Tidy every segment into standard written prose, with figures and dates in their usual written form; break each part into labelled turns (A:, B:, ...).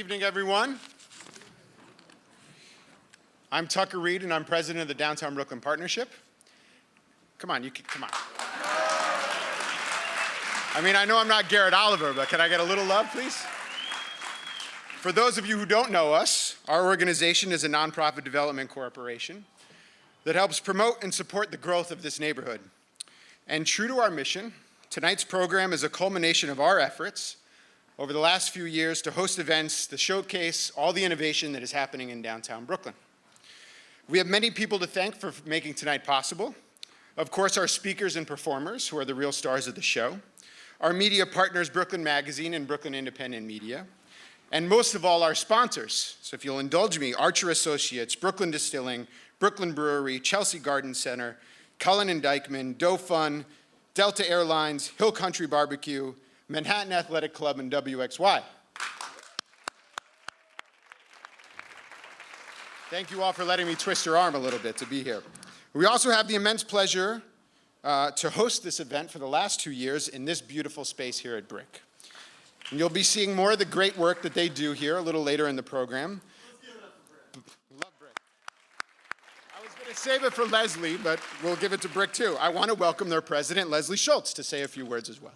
A: evening, everyone. I'm Tucker Reed, and I'm president of the Downtown Brooklyn Partnership. Come on, come on. I mean, I know I'm not Garrett Oliver, but can I get a little love, please? For those of you who don't know us, our organization is a nonprofit development corporation that helps promote and support the growth of this neighborhood. And true to our mission, tonight's program is a culmination of our efforts over the last few years to host events to showcase all the innovation that is happening in downtown Brooklyn. We have many people to thank for making tonight possible. Of course, our speakers and performers, who are the real stars of the show, our media partners, Brooklyn Magazine and Brooklyn Independent Media, and most of all, our sponsors. So if you'll indulge me, Archer Associates, Brooklyn Distilling, Brooklyn Brewery, Chelsea Garden Center, Cullen and Dykeman, Doe Fun, Delta Airlines, Hill Country Barbecue, Manhattan Athletic Club, and WXY. Thank you all for letting me twist your arm a little bit to be here. We also have the immense pleasure to host this event for the last 2 years in this beautiful space here at BRIC. And you'll be seeing more of the great work that they do here a little later in the program. Love BRIC. I was going to save it for Leslie, but we'll give it to BRIC too. I want to welcome their president, Leslie Schultz, to say a few words as well.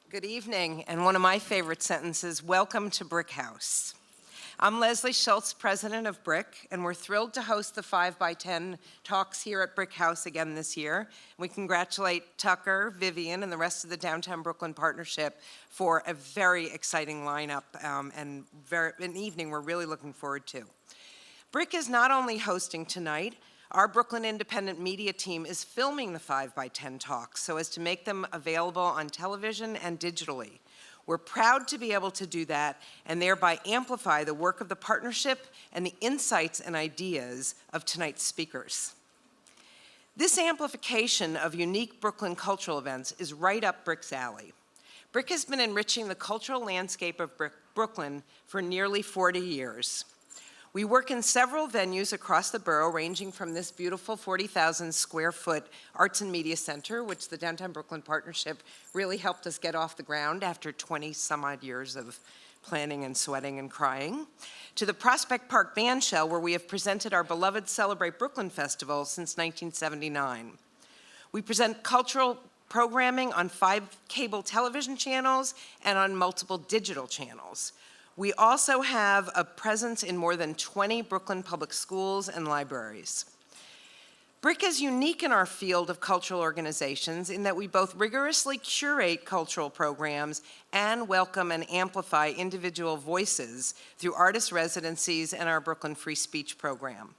B: Good evening, and one of my favorite sentences, welcome to BRIC House. I'm Leslie Schultz, president of BRIC, and we're thrilled to host the 5x10 talks here at BRIC House again this year. We congratulate Tucker, Vivian, and the rest of the Downtown Brooklyn Partnership for a very exciting lineup and an evening we're really looking forward to. BRIC is not only hosting tonight, our Brooklyn Independent Media team is filming the 5x10 talks so as to make them available on television and digitally. We're proud to be able to do that and thereby amplify the work of the partnership and the insights and ideas of tonight's speakers. This amplification of unique Brooklyn cultural events is right up BRIC's alley. BRIC has been enriching the cultural landscape of Brooklyn for nearly 40 years. We work in several venues across the borough, ranging from this beautiful 40,000 square foot Arts and Media Center, which the Downtown Brooklyn Partnership really helped us get off the ground after 20 some odd years of planning and sweating and crying, to the Prospect Park Bandshell, where we have presented our beloved Celebrate Brooklyn Festival since 1979. We present cultural programming on 5 cable television channels and on multiple digital channels. We also have a presence in more than 20 Brooklyn public schools and libraries. BRIC is unique in our field of cultural organizations in that we both rigorously curate cultural programs and welcome and amplify individual voices through artist residencies and our Brooklyn Free Speech program.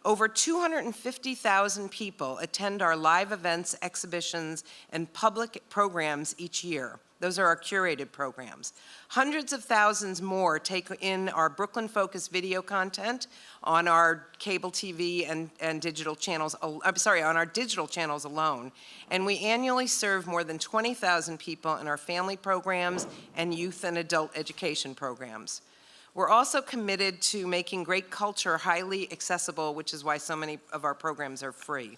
B: Over 250,000 people attend our live events, exhibitions, and public programs each year. Those are our curated programs. Hundreds of thousands more take in our Brooklyn-focused video content on our cable TV and digital channels, on our digital channels alone. And we annually serve more than 20,000 people in our family programs and youth and adult education programs. We're also committed to making great culture highly accessible, which is why so many of our programs are free.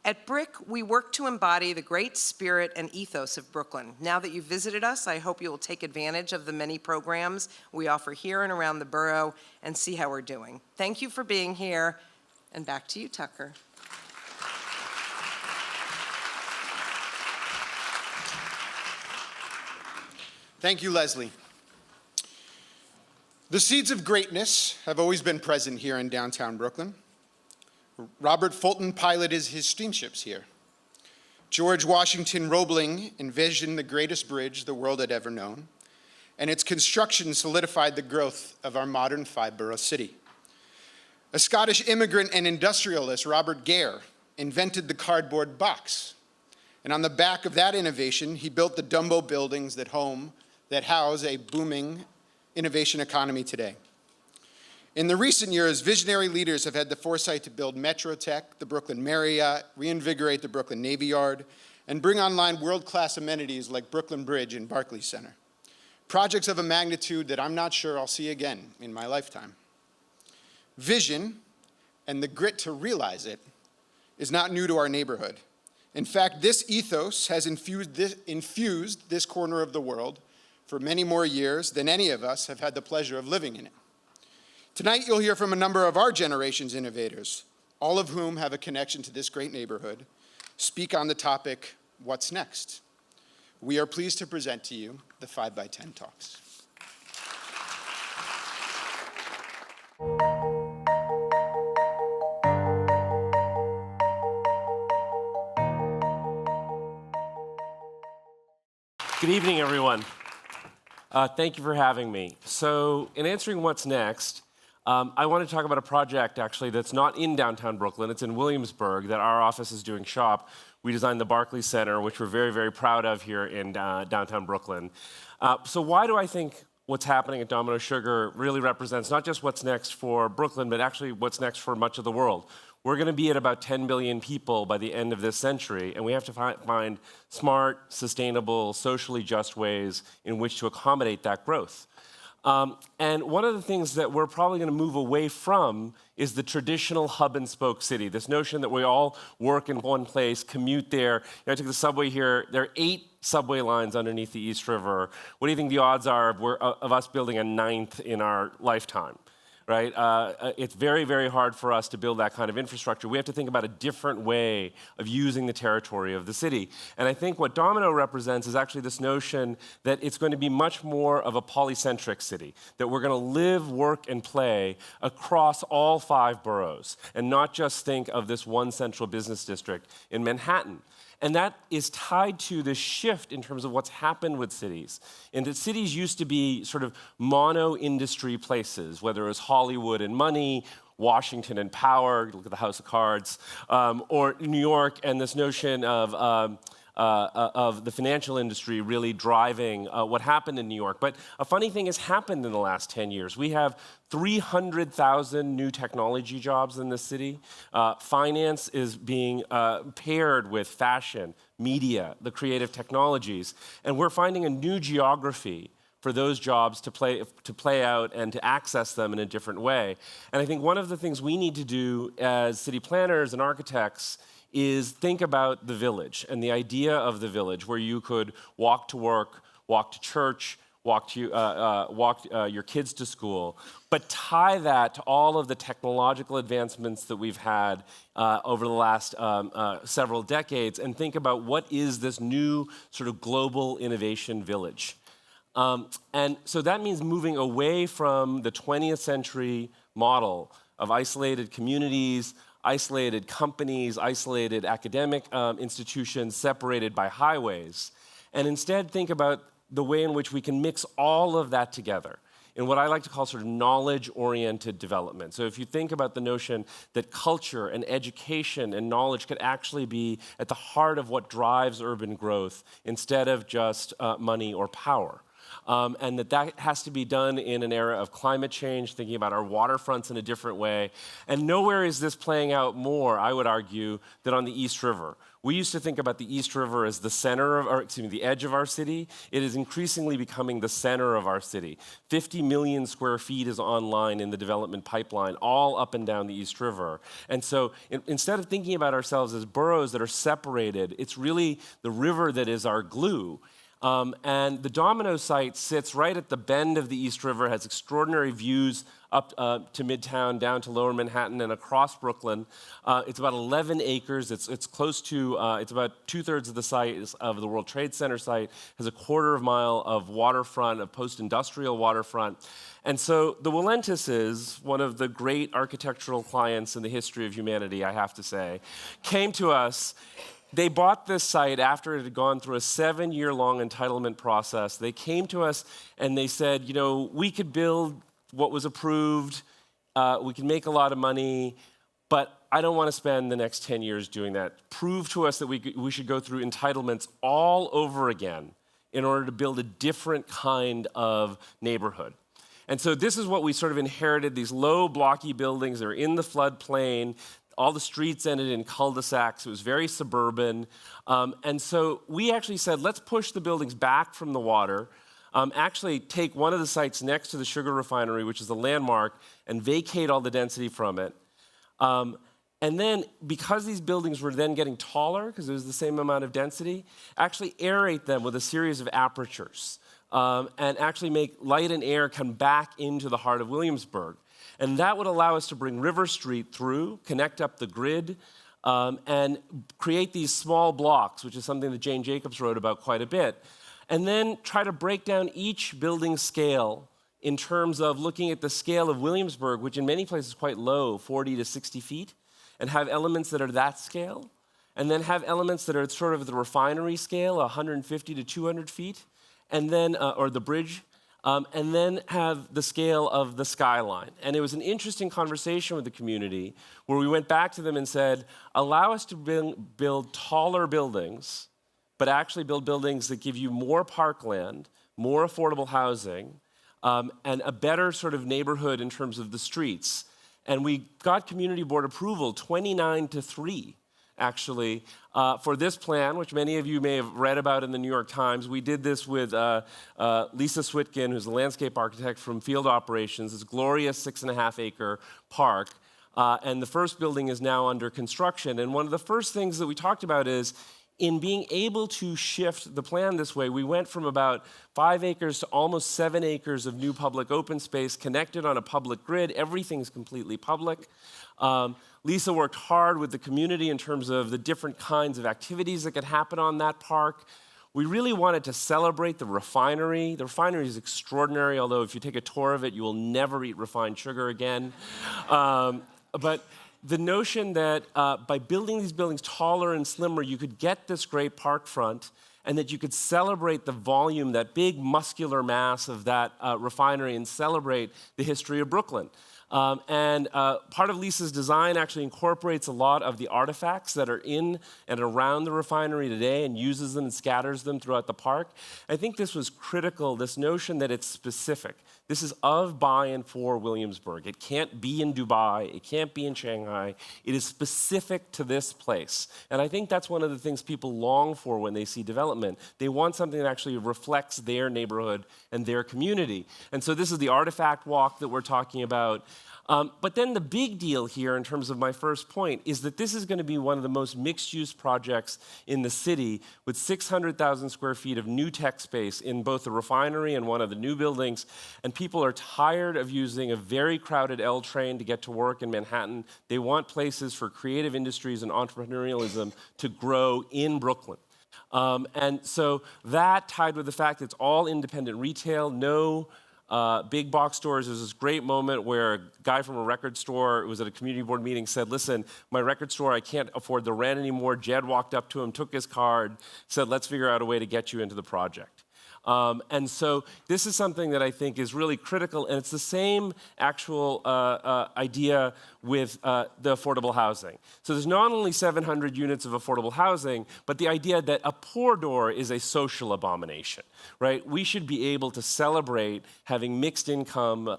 B: At BRIC, we work to embody the great spirit and ethos of Brooklyn. Now that you've visited us, I hope you will take advantage of the many programs we offer here and around the borough and see how we're doing. Thank you for being here, and back to you, Tucker.
A: Thank you, Leslie. The seeds of greatness have always been present here in downtown Brooklyn. Robert Fulton piloted his steamships here. George Washington Roebling envisioned the greatest bridge the world had ever known, and its construction solidified the growth of our modern 5-borough city. A Scottish immigrant and industrialist, Robert Gare, invented the cardboard box. And on the back of that innovation, he built the Dumbo buildings that house a booming innovation economy today. In the recent years, visionary leaders have had the foresight to build Metrotech, the Brooklyn Marriott, reinvigorate the Brooklyn Navy Yard, and bring online world-class amenities like Brooklyn Bridge and Barclays Center. Projects of a magnitude that I'm not sure I'll see again in my lifetime. Vision and the grit to realize it is not new to our neighborhood. In fact, this ethos has infused this corner of the world for many more years than any of us have had the pleasure of living in it. Tonight, you'll hear from a number of our generation's innovators, all of whom have a connection to this great neighborhood, speak on the topic, what's next? We are pleased to present to you the 5x10 Talks.
C: Good evening, everyone. Thank you for having me. So, in answering what's next, I want to talk about a project, actually, that's not in downtown Brooklyn. It's in Williamsburg that our office is doing shop. We designed the Barclay Center, which we're very, very proud of here in downtown Brooklyn. So why do I think what's happening at Domino Sugar really represents not just what's next for Brooklyn, but actually what's next for much of the world? We're going to be at about 10 billion people by the end of this century, and we have to find smart, sustainable, socially just ways in which to accommodate that growth. And one of the things that we're probably going to move away from is the traditional hub and spoke city, this notion that we all work in one place, commute there. I took the subway here. There are 8 subway lines underneath the East River. What do you think the odds are of us building a 9th in our lifetime? Right? It's very, very hard for us to build that kind of infrastructure. We have to think about a different way of using the territory of the city. And I think what Domino represents is actually this notion that it's going to be much more of a polycentric city, that we're going to live, work, and play across all 5 boroughs, and not just think of this one central business district in Manhattan. And that is tied to this shift in terms of what's happened with cities. And that cities used to be sort of mono-industry places, whether it was Hollywood and money, Washington and power, look at the House of Cards, or New York and this notion of the financial industry really driving what happened in New York. But a funny thing has happened in the last 10 years. We have 300,000 new technology jobs in this city. Finance is being paired with fashion, media, the creative technologies. And we're finding a new geography for those jobs to play out and to access them in a different way. And I think one of the things we need to do as city planners and architects is think about the village and the idea of the village, where you could walk to work, walk to church, walk your kids to school, but tie that to all of the technological advancements that we've had over the last several decades, and think about what is this new sort of global innovation village. And so that means moving away from the 20th century model of isolated communities, isolated companies, isolated academic institutions separated by highways, and instead think about the way in which we can mix all of that together in what I like to call sort of knowledge-oriented development. So if you think about the notion that culture and education and knowledge could actually be at the heart of what drives urban growth instead of just money or power. And that has to be done in an era of climate change, thinking about our waterfronts in a different way. And nowhere is this playing out more, I would argue, than on the East River. We used to think about the East River as the center of, the edge of our city. It is increasingly becoming the center of our city. 50 million square feet is online in the development pipeline, all up and down the East River. And so instead of thinking about ourselves as boroughs that are separated, it's really the river that is our glue. And the Domino site sits right at the bend of the East River, has extraordinary views up to Midtown, down to Lower Manhattan, and across Brooklyn. It's about 11 acres. It's close to, it's about 2/3 of the size of the World Trade Center site, has a 1/4 mile of waterfront, of post-industrial waterfront. And so the Wilentises, one of the great architectural clients in the history of humanity, I have to say, came to us. They bought this site after it had gone through a 7-year-long entitlement process. They came to us and they said, you know, we could build what was approved, we can make a lot of money, but I don't want to spend the next 10 years doing that. Prove to us that we should go through entitlements all over again in order to build a different kind of neighborhood. And so this is what we sort of inherited, these low, blocky buildings. They're in the floodplain. All the streets ended in cul-de-sacs. It was very suburban. And so we actually said, let's push the buildings back from the water, actually take one of the sites next to the sugar refinery, which is a landmark, and vacate all the density from it. And then, because these buildings were then getting taller, because it was the same amount of density, actually aerate them with a series of apertures and actually make light and air come back into the heart of Williamsburg. And that would allow us to bring River Street through, connect up the grid, and create these small blocks, which is something that Jane Jacobs wrote about quite a bit, and then try to break down each building scale in terms of looking at the scale of Williamsburg, which in many places is quite low, 40 to 60 feet, and have elements that are that scale, and then have elements that are sort of the refinery scale, 150 to 200 feet, and then, or the bridge, and then have the scale of the skyline. And it was an interesting conversation with the community where we went back to them and said, allow us to build taller buildings, but actually build buildings that give you more parkland, more affordable housing, and a better sort of neighborhood in terms of the streets. And we got community board approval 29-3, actually, for this plan, which many of you may have read about in the New York Times. We did this with Lisa Switkin, who's a landscape architect from Field Operations, this glorious 6.5-acre park. And the first building is now under construction. And one of the first things that we talked about is, in being able to shift the plan this way, we went from about 5 acres to almost 7 acres of new public open space connected on a public grid. Everything's completely public. Lisa worked hard with the community in terms of the different kinds of activities that could happen on that park. We really wanted to celebrate the refinery. The refinery is extraordinary, although if you take a tour of it, you will never eat refined sugar again. But the notion that by building these buildings taller and slimmer, you could get this great park front, and that you could celebrate the volume, that big muscular mass of that refinery, and celebrate the history of Brooklyn. And part of Lisa's design actually incorporates a lot of the artifacts that are in and around the refinery today and uses them and scatters them throughout the park. I think this was critical, this notion that it's specific. This is of, by, and for Williamsburg. It can't be in Dubai. It can't be in Shanghai. It is specific to this place. And I think that's one of the things people long for when they see development. They want something that actually reflects their neighborhood and their community. And so this is the artifact walk that we're talking about. But then the big deal here, in terms of my first point, is that this is going to be one of the most mixed-use projects in the city, with 600,000 square feet of new tech space in both the refinery and one of the new buildings. And people are tired of using a very crowded L train to get to work in Manhattan. They want places for creative industries and entrepreneurialism to grow in Brooklyn. And so that, tied with the fact that it's all independent retail, no big box stores. There's this great moment where a guy from a record store, who was at a community board meeting, said, listen, my record store, I can't afford the rent anymore. Jed walked up to him, took his card, said, let's figure out a way to get you into the project. And so this is something that I think is really critical, and it's the same actual idea with the affordable housing. So there's not only 700 units of affordable housing, but the idea that a poor door is a social abomination, right? We should be able to celebrate having mixed income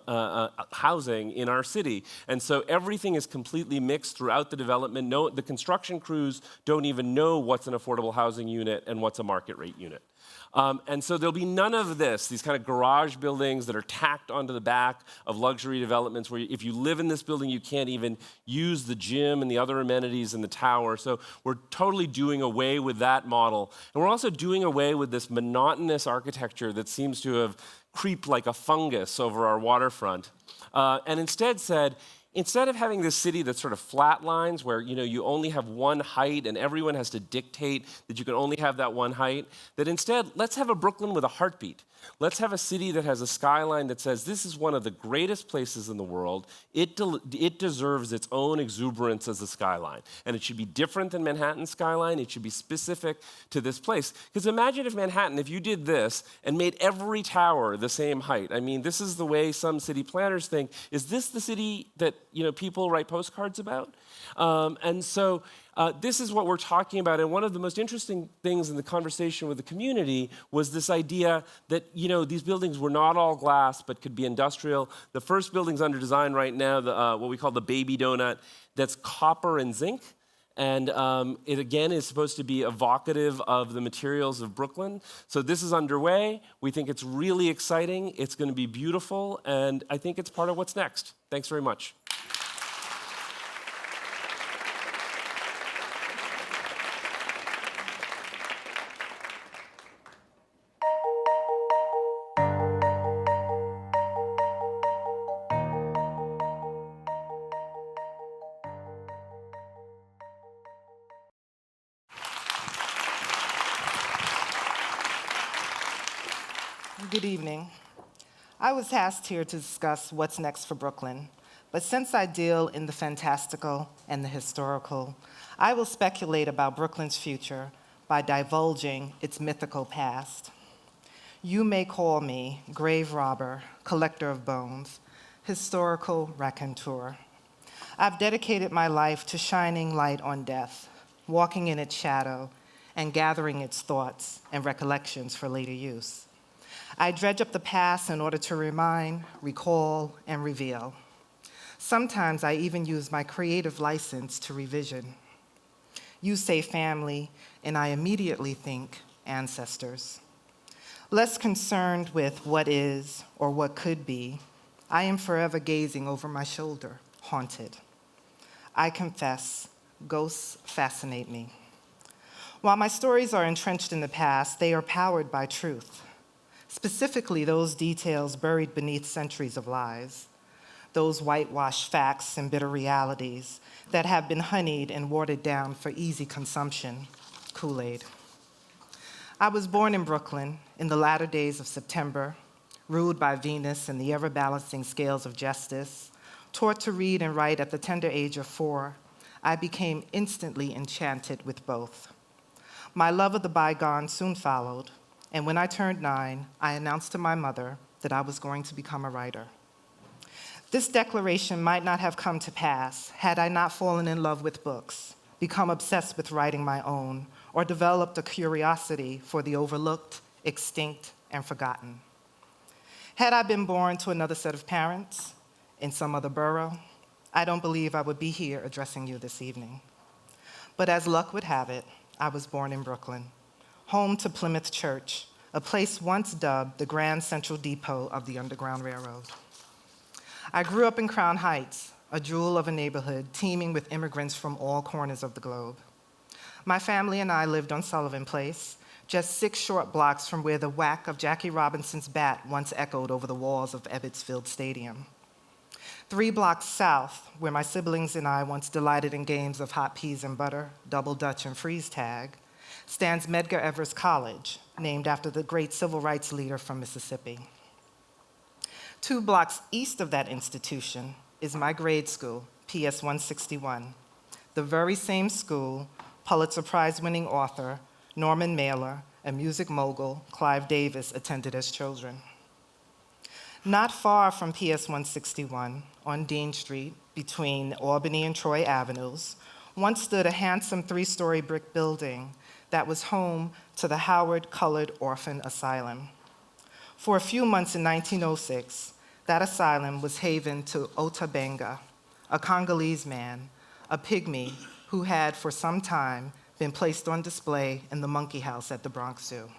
C: housing in our city. And so everything is completely mixed throughout the development. The construction crews don't even know what's an affordable housing unit and what's a market rate unit. And so there'll be none of this, these kind of garage buildings that are tacked onto the back of luxury developments where if you live in this building, you can't even use the gym and the other amenities in the tower. So we're totally doing away with that model. And we're also doing away with this monotonous architecture that seems to have creeped like a fungus over our waterfront. And instead said, instead of having this city that sort of flat lines where you only have one height and everyone has to dictate that you can only have that one height, that instead, let's have a Brooklyn with a heartbeat. Let's have a city that has a skyline that says this is one of the greatest places in the world. It deserves its own exuberance as a skyline. And it should be different than Manhattan's skyline. It should be specific to this place. Because imagine if Manhattan, if you did this and made every tower the same height. I mean, this is the way some city planners think. Is this the city that people write postcards about? And so this is what we're talking about. And one of the most interesting things in the conversation with the community was this idea that these buildings were not all glass, but could be industrial. The first building's under design right now, what we call the baby donut, that's copper and zinc. And it, again, is supposed to be evocative of the materials of Brooklyn. So this is underway. We think it's really exciting. It's going to be beautiful. And I think it's part of what's next. Thanks very much.
D: Good evening. I was asked here to discuss what's next for Brooklyn, but since I deal in the fantastical and the historical, I will speculate about Brooklyn's future by divulging its mythical past. You may call me grave robber, collector of bones, historical raconteur. I've dedicated my life to shining light on death, walking in its shadow, and gathering its thoughts and recollections for later use. I dredge up the past in order to remind, recall, and reveal. Sometimes I even use my creative license to revision. You say family, and I immediately think ancestors. Less concerned with what is or what could be, I am forever gazing over my shoulder, haunted. I confess, ghosts fascinate me. While my stories are entrenched in the past, they are powered by truth, specifically those details buried beneath centuries of lies, those whitewashed facts and bitter realities that have been honeyed and watered down for easy consumption, Kool-Aid. I was born in Brooklyn in the latter days of September, ruled by Venus and the ever-balancing scales of justice. Taught to read and write at the tender age of 4, I became instantly enchanted with both. My love of the bygone soon followed, and when I turned 9, I announced to my mother that I was going to become a writer. This declaration might not have come to pass had I not fallen in love with books, become obsessed with writing my own, or developed a curiosity for the overlooked, extinct, and forgotten. Had I been born to another set of parents in some other borough, I don't believe I would be here addressing you this evening. But as luck would have it, I was born in Brooklyn, home to Plymouth Church, a place once dubbed the Grand Central Depot of the Underground Railroad. I grew up in Crown Heights, a jewel of a neighborhood teeming with immigrants from all corners of the globe. My family and I lived on Sullivan Place, just 6 short blocks from where the whack of Jackie Robinson's bat once echoed over the walls of Ebbets Field Stadium. 3 blocks south, where my siblings and I once delighted in games of hot peas and butter, double dutch, and freeze tag, stands Medgar Evers College, named after the great civil rights leader from Mississippi. 2 blocks east of that institution is my grade school, PS 161, the very same school Pulitzer Prize-winning author Norman Mailer and music mogul Clive Davis attended as children. Not far from PS 161, on Dean Street, between Albany and Troy Avenues, once stood a handsome 3-story brick building that was home to the Howard Colored Orphan Asylum. For a few months in 1906, that asylum was haven to Ota Benga, a Congolese man, a pygmy who had for some time been placed on display in the Monkey House at the Bronx Zoo.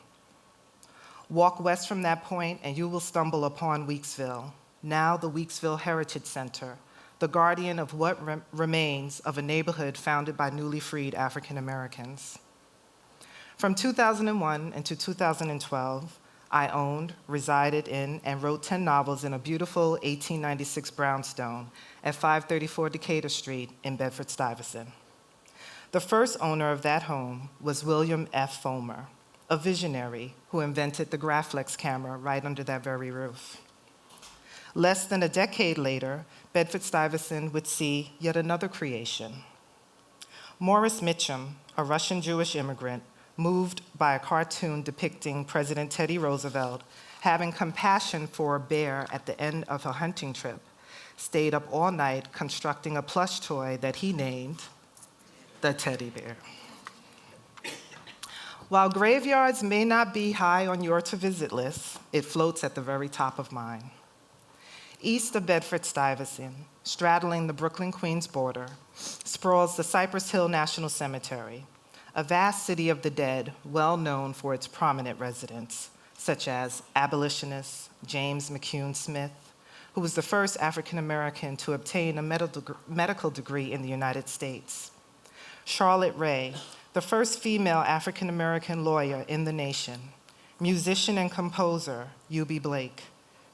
D: Walk west from that point and you will stumble upon Weeksville, now the Weeksville Heritage Center, the guardian of what remains of a neighborhood founded by newly freed African Americans. From 2001 into 2012, I owned, resided in, and wrote 10 novels in a beautiful 1896 brownstone at 534 Decatur Street in Bedford-Stuyvesant. The first owner of that home was William F. Fomer, a visionary who invented the Graflex camera right under that very roof. Less than a decade later, Bedford-Stuyvesant would see yet another creation. Morris Mitchum, a Russian Jewish immigrant, moved by a cartoon depicting President Teddy Roosevelt having compassion for a bear at the end of a hunting trip, stayed up all night constructing a plush toy that he named the teddy bear. While graveyards may not be high on your to-visit list, it floats at the very top of mine. East of Bedford-Stuyvesant, straddling the Brooklyn-Queens border, sprawls the Cypress Hill National Cemetery, a vast city of the dead well known for its prominent residents, such as abolitionist James McCune Smith, who was the first African American to obtain a medical degree in the United States, Charlotte Ray, the first female African American lawyer in the nation, musician and composer Eubie Blake,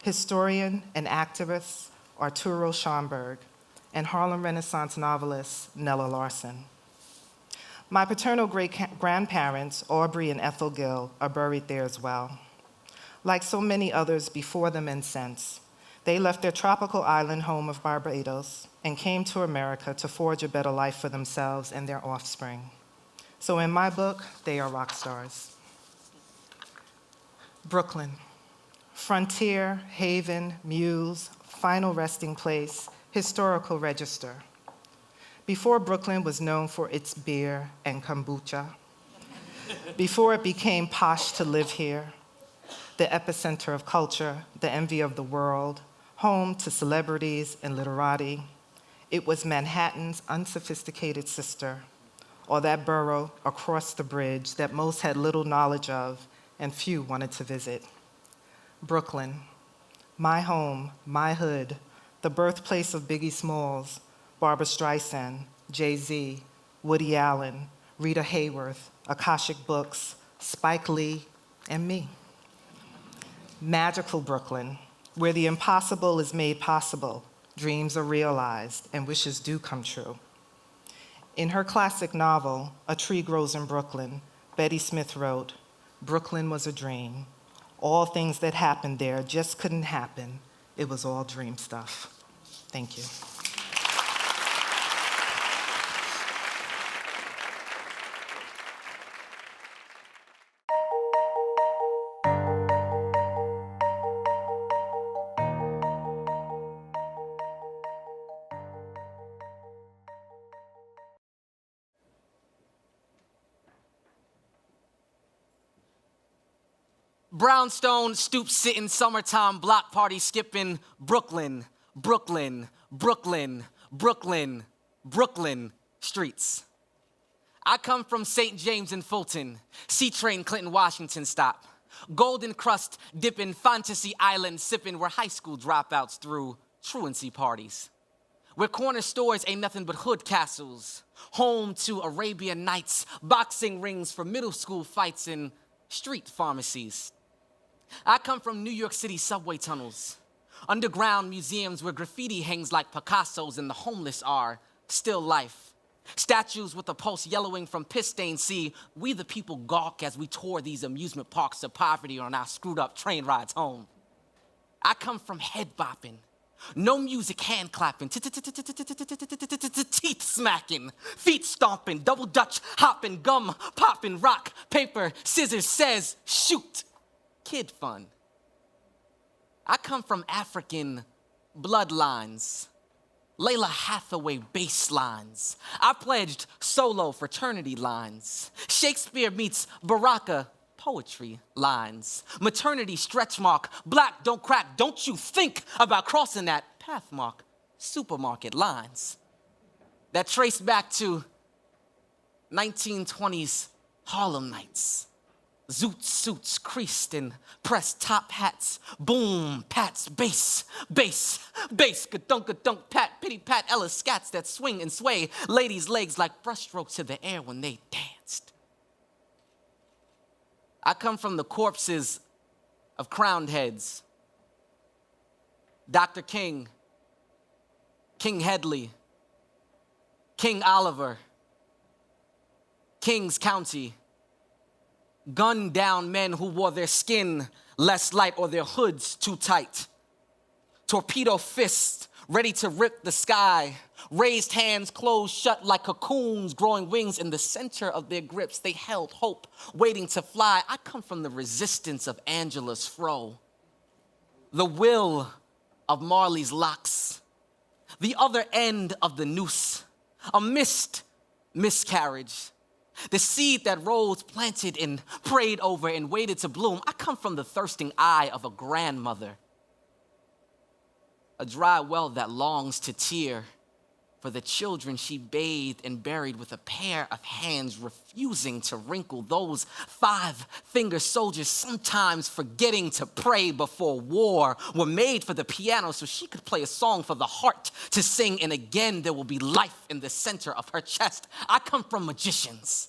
D: historian and activist Arturo Schomburg, and Harlem Renaissance novelist Nella Larson. My paternal great-grandparents, Aubrey and Ethel Gill, are buried there as well. Like so many others before them and since, they left their tropical island home of Barbados and came to America to forge a better life for themselves and their offspring. So in my book, they are rock stars. Brooklyn, frontier, haven, muse, final resting place, historical register. Before Brooklyn was known for its beer and kombucha, before it became posh to live here, the epicenter of culture, the envy of the world, home to celebrities and literati, it was Manhattan's unsophisticated sister, or that borough across the bridge that most had little knowledge of and few wanted to visit. Brooklyn, my home, my hood, the birthplace of Biggie Smalls, Barbra Streisand, Jay-Z, Woody Allen, Rita Hayworth, Akashic Books, Spike Lee, and me. Magical Brooklyn, where the impossible is made possible, dreams are realized, and wishes do come true. In her classic novel, A Tree Grows in Brooklyn, Betty Smith wrote, "Brooklyn was a dream. All things that happened there just couldn't happen. It was all dream stuff." Thank you.
E: Brownstone, stoop sitting, summertime, block party skipping, Brooklyn, Brooklyn, Brooklyn, Brooklyn, Brooklyn streets. I come from St. James and Fulton, C-Train, Clinton, Washington stop. Golden Crust, dipping, Fantasy Island, sipping, where high school dropouts threw truancy parties. Where corner stores ain't nothing but hood castles, home to Arabian Nights, boxing rings for middle school fights, and street pharmacies. I come from New York City subway tunnels, underground museums where graffiti hangs like Picasso's and the homeless are still life. Statues with a pulse yellowing from piss stains. See, we the people gawk as we tour these amusement parks of poverty on our screwed up train rides home. I come from head bopping, no music, hand clapping, teeth smacking, feet stomping, double dutch hopping, gum popping, rock, paper, scissors, says, shoot, kid fun. I come from African bloodlines, Layla Hathaway bass lines. I pledged solo fraternity lines. Shakespeare meets Baraka poetry lines. Maternity stretch mark, black don't crack, don't you think about crossing that path mark, supermarket lines. That trace back to 1920s Harlem nights. Zoot suits creased in pressed top hats. Boom, pats, bass, bass, bass. Ka-dunk, pat, pity pat, Ella scats that swing and sway. Ladies' legs like brushstrokes to the air when they danced. I come from the corpses of crowned heads. Dr. King, King Headley, King Oliver, Kings County. Gunned down men who wore their skin less light or their hoods too tight. Torpedo fists ready to rip the sky. Raised hands closed shut like cocoons, growing wings in the center of their grips. They held hope, waiting to fly. I come from the resistance of Angela's fro. The will of Marley's locks. The other end of the noose. A missed miscarriage. The seed that rose, planted and prayed over and waited to bloom. I come from the thirsting eye of a grandmother. A dry well that longs to tear for the children she bathed and buried with a pair of hands refusing to wrinkle. Those 5-finger soldiers sometimes forgetting to pray before war were made for the piano so she could play a song for the heart to sing, and again there will be life in the center of her chest. I come from magicians,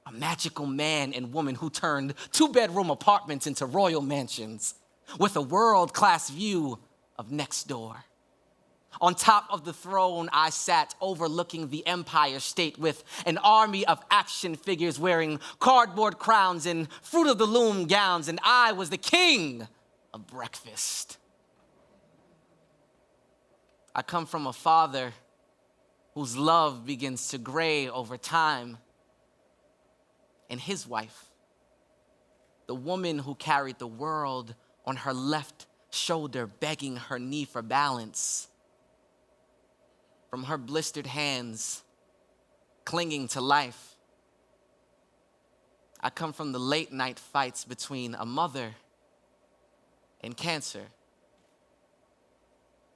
E: a magical man and woman who turned 2-bedroom apartments into royal mansions with a world-class view of next door. On top of the throne, I sat overlooking the Empire State with an army of action figures wearing cardboard crowns and fruit of the loom gowns, and I was the king of breakfast. I come from a father whose love begins to gray over time, and his wife, the woman who carried the world on her left shoulder, begging her knee for balance. From her blistered hands, clinging to life. I come from the late night fights between a mother and cancer.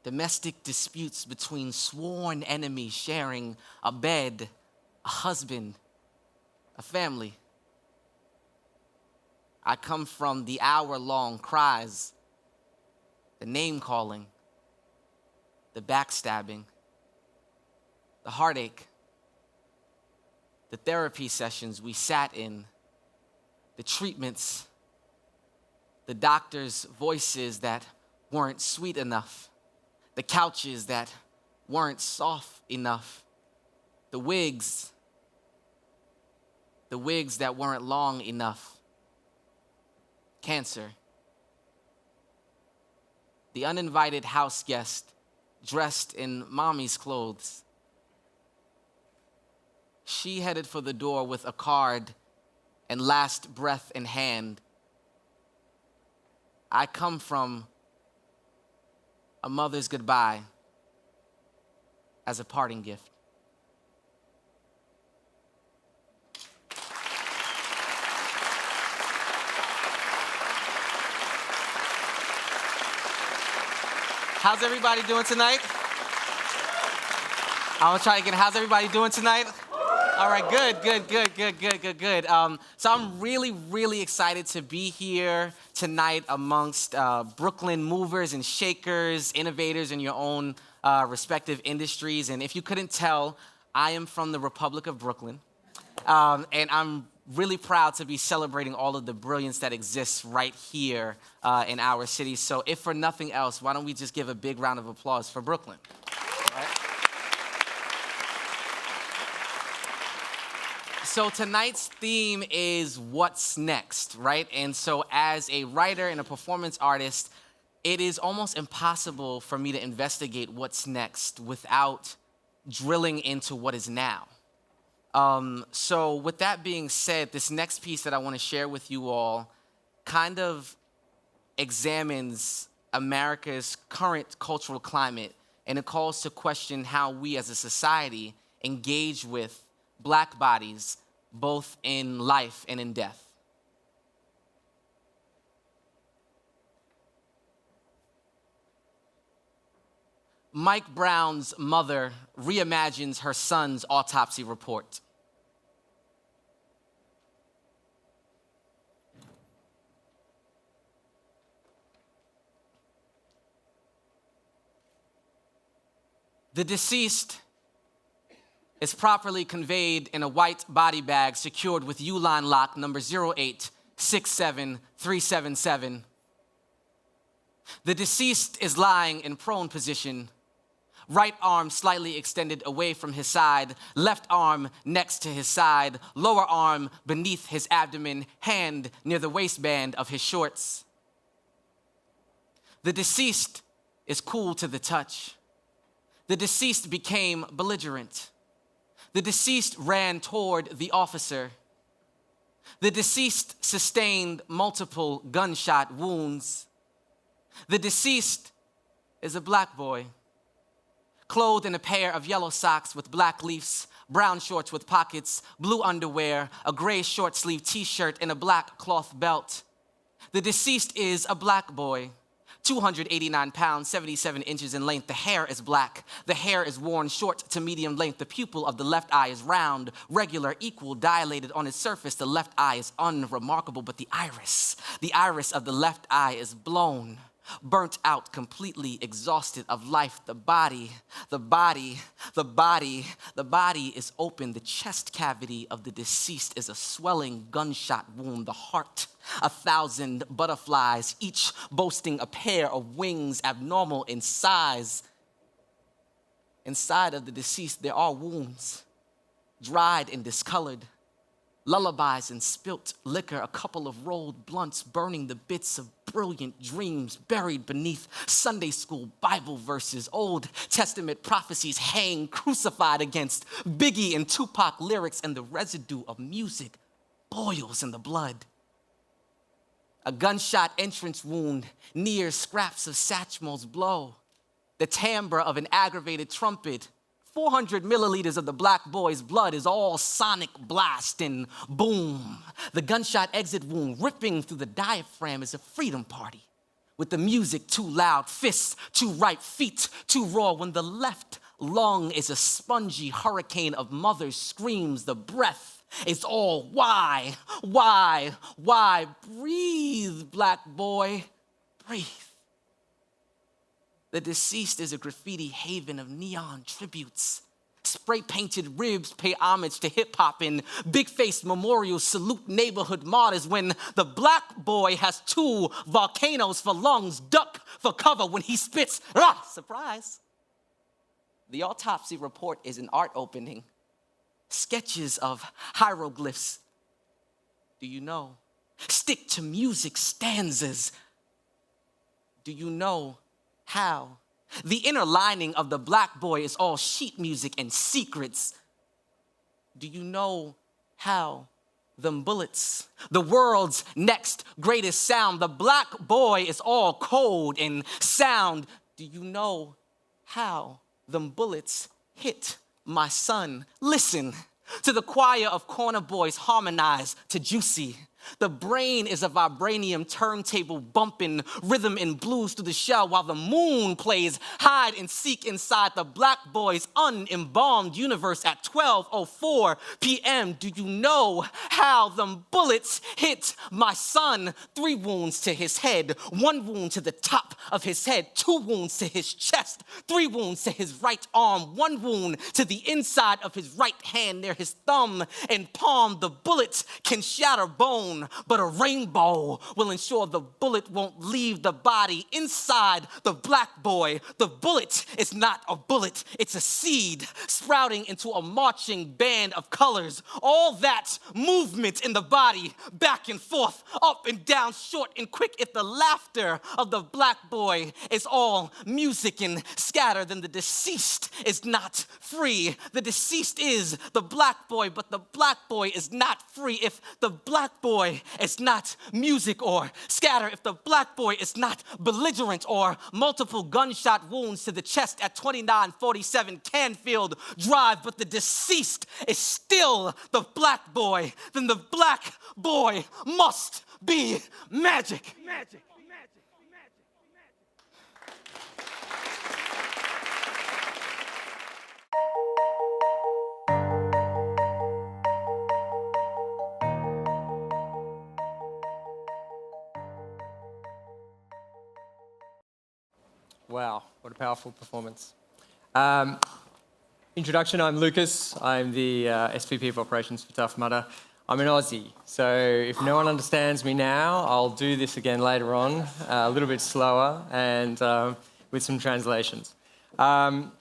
E: Domestic disputes between sworn enemies sharing a bed, a husband, a family. I come from the hour-long cries, the name-calling, the backstabbing, the heartache, the therapy sessions we sat in, the treatments, the doctors' voices that weren't sweet enough, the couches that weren't soft enough, the wigs that weren't long enough, cancer, the uninvited house guest dressed in mommy's clothes. She headed for the door with a card and last breath in hand. I come from a mother's goodbye as a parting gift. How's everybody doing tonight? I'm gonna try again. How's everybody doing tonight? All right, good. So I'm really excited to be here tonight amongst Brooklyn movers and shakers, innovators in your own respective industries. And if you couldn't tell, I am from the Republic of Brooklyn. And I'm really proud to be celebrating all of the brilliance that exists right here in our city. So if for nothing else, why don't we just give a big round of applause for Brooklyn? All right? So tonight's theme is what's next, right? And so as a writer and a performance artist, it is almost impossible for me to investigate what's next without drilling into what is now. So with that being said, this next piece that I want to share with you all kind of examines America's current cultural climate, and it calls to question how we as a society engage with Black bodies, both in life and in death. Mike Brown's mother reimagines her son's autopsy report. The deceased is properly conveyed in a white body bag secured with U-line lock number 0867377. The deceased is lying in prone position, right arm slightly extended away from his side, left arm next to his side, lower arm beneath his abdomen, hand near the waistband of his shorts. The deceased is cool to the touch. The deceased became belligerent. The deceased ran toward the officer. The deceased sustained multiple gunshot wounds. The deceased is a Black boy, clothed in a pair of yellow socks with black leaves, brown shorts with pockets, blue underwear, a gray short-sleeved t-shirt, and a black cloth belt. The deceased is a Black boy, 289 pounds, 77 inches in length. The hair is black. The hair is worn short to medium length. The pupil of the left eye is round, regular, equal, dilated on its surface. The left eye is unremarkable, but the iris of the left eye is blown, burnt out, completely exhausted of life. The body is open. The chest cavity of the deceased is a swelling gunshot wound. The heart, 1,000 butterflies, each boasting a pair of wings abnormal in size. Inside of the deceased, there are wounds, dried and discolored, lullabies and spilt liquor, a couple of rolled blunts burning the bits of brilliant dreams buried beneath Sunday school Bible verses. Old Testament prophecies hang crucified against Biggie and Tupac lyrics, and the residue of music boils in the blood. A gunshot entrance wound near scraps of Satchmel's blow. The timbre of an aggravated trumpet. 400 milliliters of the black boy's blood is all sonic blast and boom. The gunshot exit wound ripping through the diaphragm is a freedom party. With the music too loud, fists too right, feet too raw. When the left lung is a spongy hurricane of mother's screams, the breath is all why? Breathe, black boy, breathe. The deceased is a graffiti haven of neon tributes. Spray-painted ribs pay homage to hip-hop, and big-faced memorials salute neighborhood martyrs. When the black boy has 2 volcanoes for lungs, duck for cover when he spits. Surprise. The autopsy report is an art opening. Sketches of hieroglyphs. Do you know? Stick to music stanzas. Do you know how? The inner lining of the black boy is all sheet music and secrets. Do you know how? Them bullets, the world's next greatest sound. The black boy is all code and sound. Do you know how? Them bullets hit my son. Listen to the choir of corner boys harmonize to Juicy. The brain is a vibranium turntable bumping rhythm and blues through the shell while the moon plays hide and seek inside the black boy's unembalmed universe at 12:04 p.m. Do you know how them bullets hit my son? 3 wounds to his head, 1 wound to the top of his head, 2 wounds to his chest, 3 wounds to his right arm, 1 wound to the inside of his right hand near his thumb and palm. The bullet can shatter bone, but a rainbow will ensure the bullet won't leave the body inside the black boy. The bullet is not a bullet, it's a seed sprouting into a marching band of colors. All that movement in the body, back and forth, up and down, short and quick. If the laughter of the black boy is all music and scatter, then the deceased is not free. The deceased is the black boy, but the black boy is not free. If the black boy is not music or scatter, if the black boy is not belligerent or multiple gunshot wounds to the chest at 2947 Canfield Drive, but the deceased is still the black boy, then the black boy must be magic. Magic.
F: Wow, what a powerful performance. Introduction, I'm Lucas. I'm the SVP of Operations for Tough Mudder. I'm an Aussie, so if no one understands me now, I'll do this again later on, a little bit slower and with some translations. For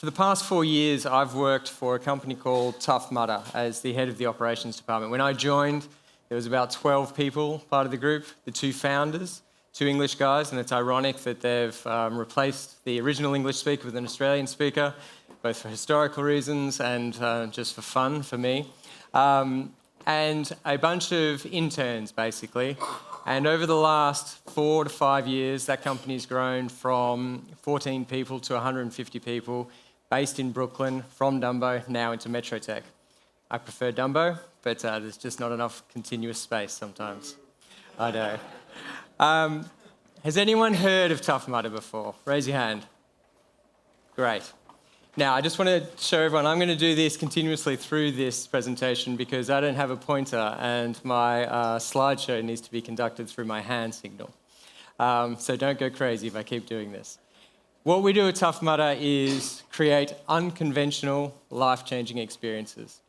F: the past 4 years, I've worked for a company called Tough Mudder as the head of the operations department. When I joined, there was about 12 people part of the group, the 2 founders, 2 English guys, and it's ironic that they've replaced the original English speaker with an Australian speaker, both for historical reasons and just for fun for me. And a bunch of interns, basically. And over the last 4 to 5 years, that company's grown from 14 people to 150 people, based in Brooklyn, from Dumbo, now into Metro Tech. I prefer Dumbo, but there's just not enough continuous space sometimes. I know. Has anyone heard of Tough Mudder before? Raise your hand. Great. Now, I just want to show everyone, I'm going to do this continuously through this presentation because I don't have a pointer and my slideshow needs to be conducted through my hand signal. So don't go crazy if I keep doing this. What we do at Tough Mudder is create unconventional, life-changing experiences.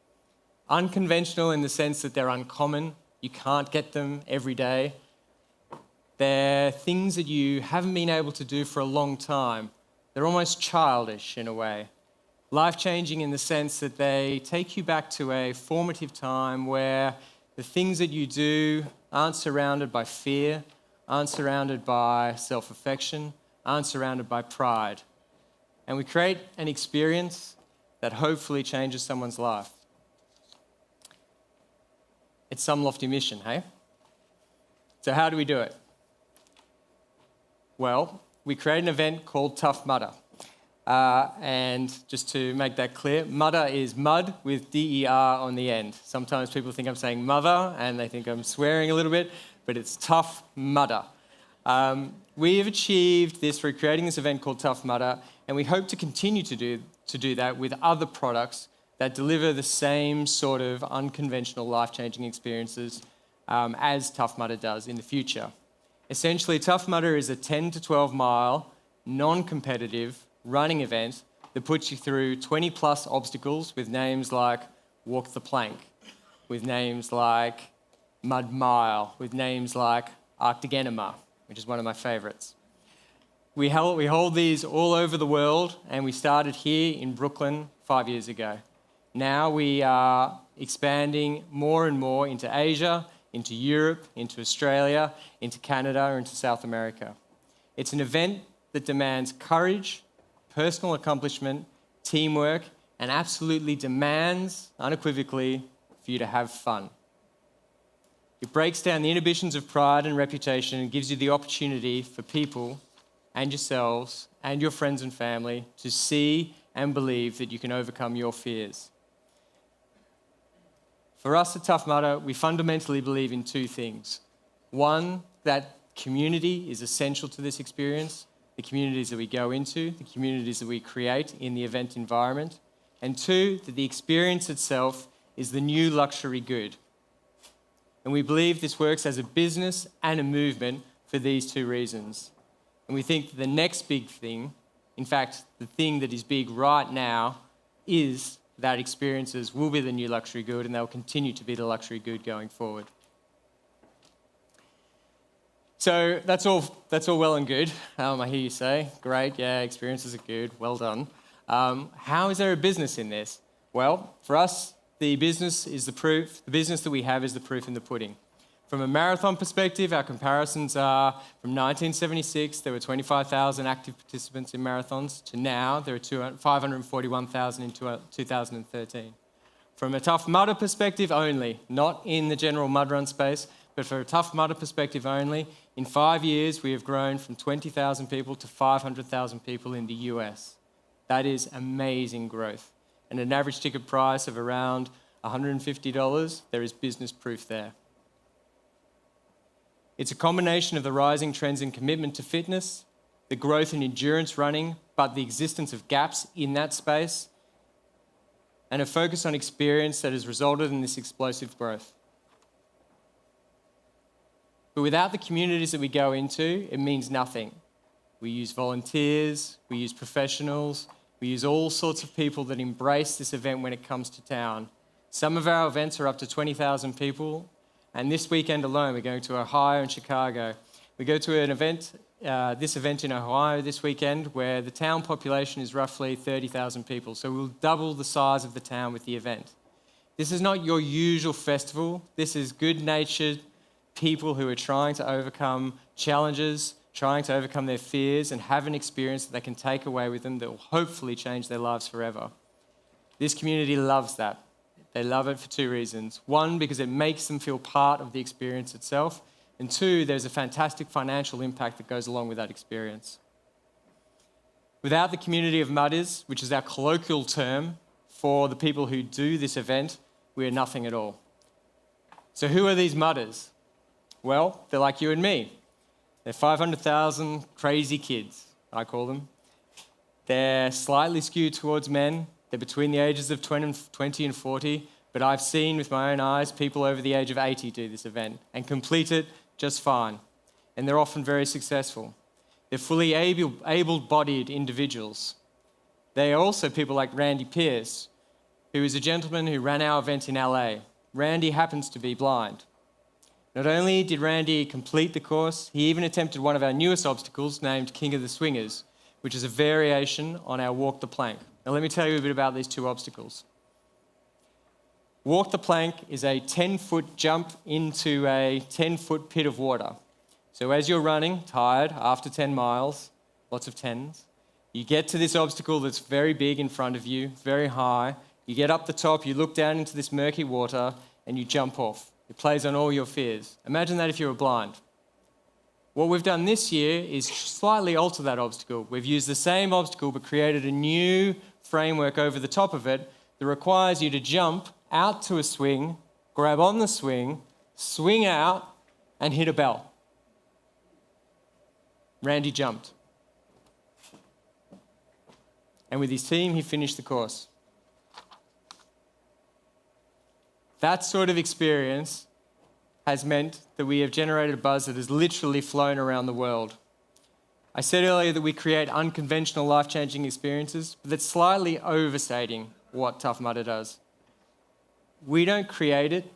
F: Unconventional in the sense that they're uncommon. You can't get them every day. They're things that you haven't been able to do for a long time, They're almost childish in a way. Life-changing in the sense that they take you back to a formative time where the things that you do aren't surrounded by fear, aren't surrounded by self-affection, aren't surrounded by pride. And we create an experience that hopefully changes someone's life. It's some lofty mission, hey? So how do we do it? Well, we create an event called Tough Mudder. And just to make that clear, Mudder is mud with D-E-R on the end. Sometimes people think I'm saying mother and they think I'm swearing a little bit, but it's Tough Mudder. We have achieved this through creating this event called Tough Mudder, and we hope to continue to do that with other products that deliver the same sort of unconventional life-changing experiences as Tough Mudder does in the future. Essentially, Tough Mudder is a 10 to 12 mile, non-competitive running event that puts you through 20 plus obstacles with names like Walk the Plank, with names like Mud Mile, with names like Arctic Enema, which is one of my favorites. We hold these all over the world, and we started here in Brooklyn 5 years ago. Now we are expanding more and more into Asia, into Europe, into Australia, into Canada, into South America. It's an event that demands courage, personal accomplishment, teamwork, and absolutely demands, unequivocally, for you to have fun. It breaks down the inhibitions of pride and reputation and gives you the opportunity for people and yourselves and your friends and family to see and believe that you can overcome your fears. For us at Tough Mudder, we fundamentally believe in two things. One, that community is essential to this experience, the communities that we go into, the communities that we create in the event environment. And two, that the experience itself is the new luxury good. And we believe this works as a business and a movement for these two reasons. And we think that the next big thing, in fact, the thing that is big right now, is that experiences will be the new luxury good, and they'll continue to be the luxury good going forward. So that's all well and good. I hear you say, great, yeah, experiences are good, well done. How is there a business in this? Well, for us, the business is the proof. The business that we have is the proof in the pudding. From a marathon perspective, our comparisons are from 1976, there were 25,000 active participants in marathons, to now there are 541,000 in 2013. From a Tough Mudder perspective only, not in the general mud run space, but for a Tough Mudder perspective only, in 5 years we have grown from 20,000 people to 500,000 people in the US. That is amazing growth. And an average ticket price of around $150, there is business proof there. It's a combination of the rising trends in commitment to fitness, the growth in endurance running, but the existence of gaps in that space, and a focus on experience that has resulted in this explosive growth. But without the communities that we go into, it means nothing. We use volunteers, we use professionals, we use all sorts of people that embrace this event when it comes to town. Some of our events are up to 20,000 people, and this weekend alone, we're going to Ohio and Chicago. We go to an event, this event in Ohio this weekend, where the town population is roughly 30,000 people. So we'll double the size of the town with the event. This is not your usual festival. This is good-natured people who are trying to overcome challenges, trying to overcome their fears, and have an experience that they can take away with them that will hopefully change their lives forever. This community loves that. They love it for two reasons. One, because it makes them feel part of the experience itself. And two, there's a fantastic financial impact that goes along with that experience. Without the community of mudders, which is our colloquial term for the people who do this event, we are nothing at all. So who are these mudders? Well, they're like you and me. They're 500,000 crazy kids, I call them. They're slightly skewed towards men. They're between the ages of 20 and 40, but I've seen with my own eyes people over the age of 80 do this event and complete it just fine. And they're often very successful. They're fully able-bodied individuals. They are also people like Randy Pierce, who is a gentleman who ran our event in LA. Randy happens to be blind. Not only did Randy complete the course, he even attempted one of our newest obstacles named King of the Swingers, which is a variation on our walk the plank. Now let me tell you a bit about these two obstacles. Walk the plank is a 10-foot jump into a 10-foot pit of water. So as you're running, tired, after 10 miles, lots of 10s, you get to this obstacle that's very big in front of you, very high. You get up the top, you look down into this murky water, and you jump off. It plays on all your fears. Imagine that if you were blind. What we've done this year is slightly alter that obstacle. We've used the same obstacle but created a new framework over the top of it that requires you to jump out to a swing, grab on the swing, swing out, and hit a bell. Randy jumped. And with his team, he finished the course. That sort of experience has meant that we have generated a buzz that has literally flown around the world. I said earlier that we create unconventional, life-changing experiences, but that's slightly overstating what Tough Mudder does. We don't create it,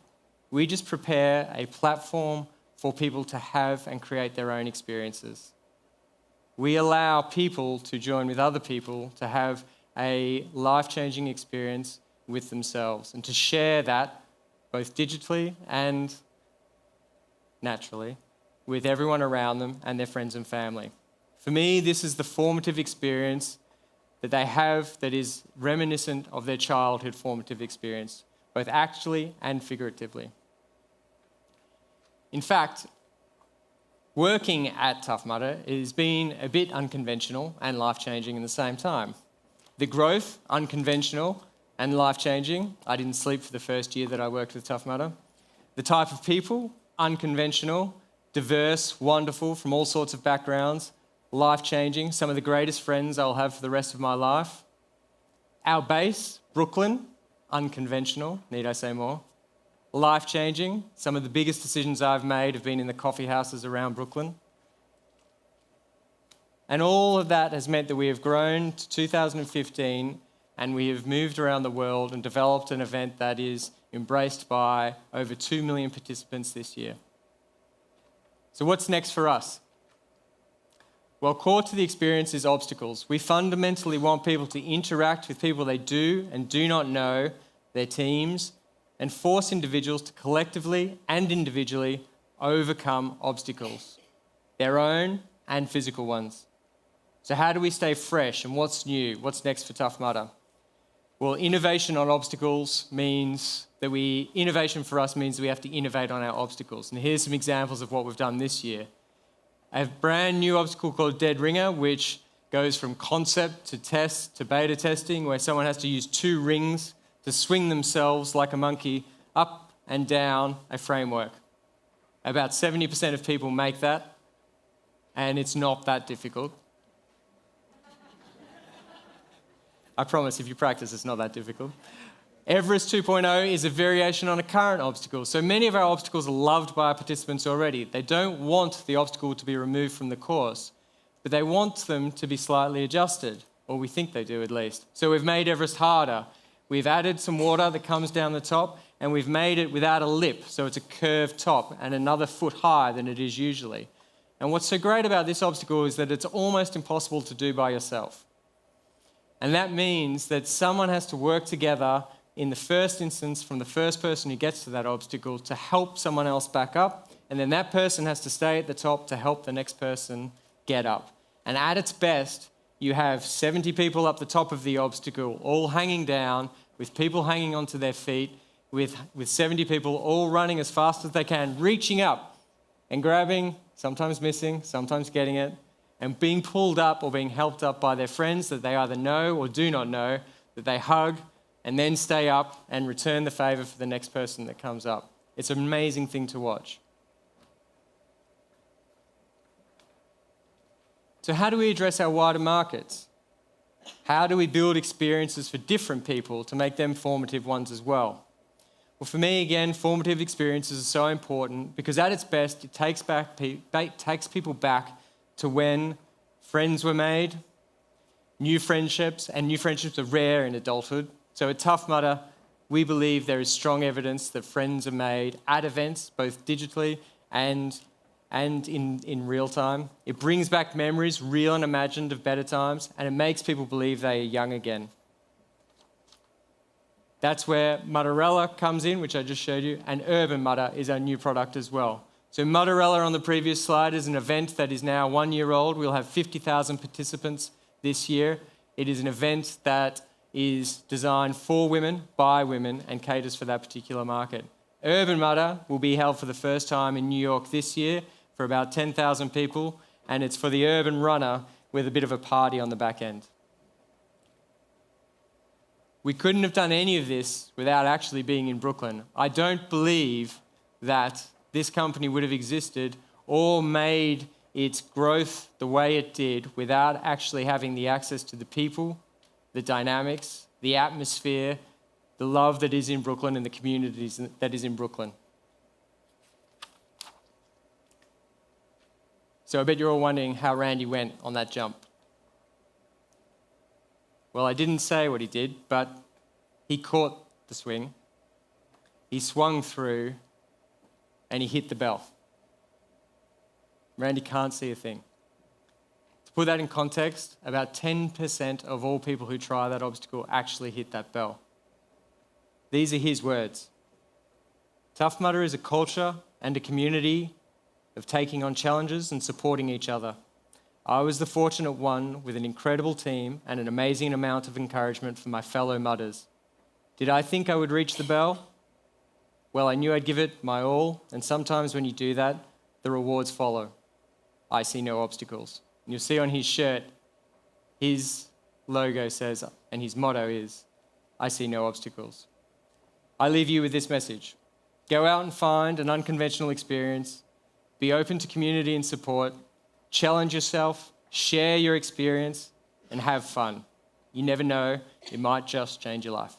F: we just prepare a platform for people to have and create their own experiences. We allow people to join with other people to have a life-changing experience with themselves and to share that both digitally and naturally with everyone around them and their friends and family. For me, this is the formative experience that they have that is reminiscent of their childhood formative experience, both actually and figuratively. In fact, working at Tough Mudder has been a bit unconventional and life-changing in the same time. The growth, unconventional and life-changing. I didn't sleep for the first year that I worked with Tough Mudder. The type of people, unconventional, diverse, wonderful, from all sorts of backgrounds, life-changing, some of the greatest friends I'll have for the rest of my life. Our base, Brooklyn, unconventional, need I say more? Life-changing, some of the biggest decisions I've made have been in the coffee houses around Brooklyn. And all of that has meant that we have grown to 2015 and we have moved around the world and developed an event that is embraced by over 2 million participants this year. So what's next for us? Well, core to the experience is obstacles. We fundamentally want people to interact with people they do and do not know, their teams, and force individuals to collectively and individually overcome obstacles, their own and physical ones. So how do we stay fresh and what's new? What's next for Tough Mudder? Well, innovation on obstacles means that innovation for us means that we have to innovate on our obstacles. And here's some examples of what we've done this year. A brand new obstacle called Dead Ringer, which goes from concept to test to beta testing, where someone has to use 2 rings to swing themselves like a monkey up and down a framework. About 70% of people make that, and it's not that difficult. I promise if you practice, it's not that difficult. Everest 2.0 is a variation on a current obstacle. So many of our obstacles are loved by our participants already. They don't want the obstacle to be removed from the course, but they want them to be slightly adjusted, or we think they do at least. So we've made Everest harder. We've added some water that comes down the top, and we've made it without a lip, so it's a curved top and another foot higher than it is usually. And what's so great about this obstacle is that it's almost impossible to do by yourself. And that means that someone has to work together in the first instance from the first person who gets to that obstacle to help someone else back up, and then that person has to stay at the top to help the next person get up. And at its best, you have 70 people up the top of the obstacle, all hanging down, with people hanging onto their feet, with 70 people all running as fast as they can, reaching up and grabbing, sometimes missing, sometimes getting it, and being pulled up or being helped up by their friends that they either know or do not know, that they hug and then stay up and return the favour for the next person that comes up. It's an amazing thing to watch. So how do we address our wider markets? How do we build experiences for different people to make them formative ones as well? Well, for me, again, formative experiences are so important because at its best, it takes people back to when friends were made, new friendships are rare in adulthood. So at Tough Mudder, we believe there is strong evidence that friends are made at events, both digitally and and in real time. It brings back memories, real and imagined, of better times, and it makes people believe they are young again. That's where Mozzarella comes in, which I just showed you, and Urban Mudder is our new product as well. So Mozzarella on the previous slide is an event that is now 1 year old. We'll have 50,000 participants this year. It is an event that is designed for women, by women, and caters for that particular market. Urban Mudder will be held for the first time in New York this year for about 10,000 people, and it's for the urban runner with a bit of a party on the back end. We couldn't have done any of this without actually being in Brooklyn. I don't believe that this company would have existed or made its growth the way it did without actually having the access to the people, the dynamics, the atmosphere, the love that is in Brooklyn and the communities that is in Brooklyn. So I bet you're all wondering how Randy went on that jump. Well, I didn't say what he did, but he caught the swing, he swung through, and he hit the bell. Randy can't see a thing. To put that in context, about 10% of all people who try that obstacle actually hit that bell. These are his words. Tough Mudder is a culture and a community of taking on challenges and supporting each other. I was the fortunate one with an incredible team and an amazing amount of encouragement from my fellow mudders. Did I think I would reach the bell? Well, I knew I'd give it my all, and sometimes when you do that, the rewards follow. I see no obstacles. And you'll see on his shirt, his logo says, and his motto is, I see no obstacles. I leave you with this message. Go out and find an unconventional experience. Be open to community and support. Challenge yourself, share your experience, and have fun. You never know, it might just change your life.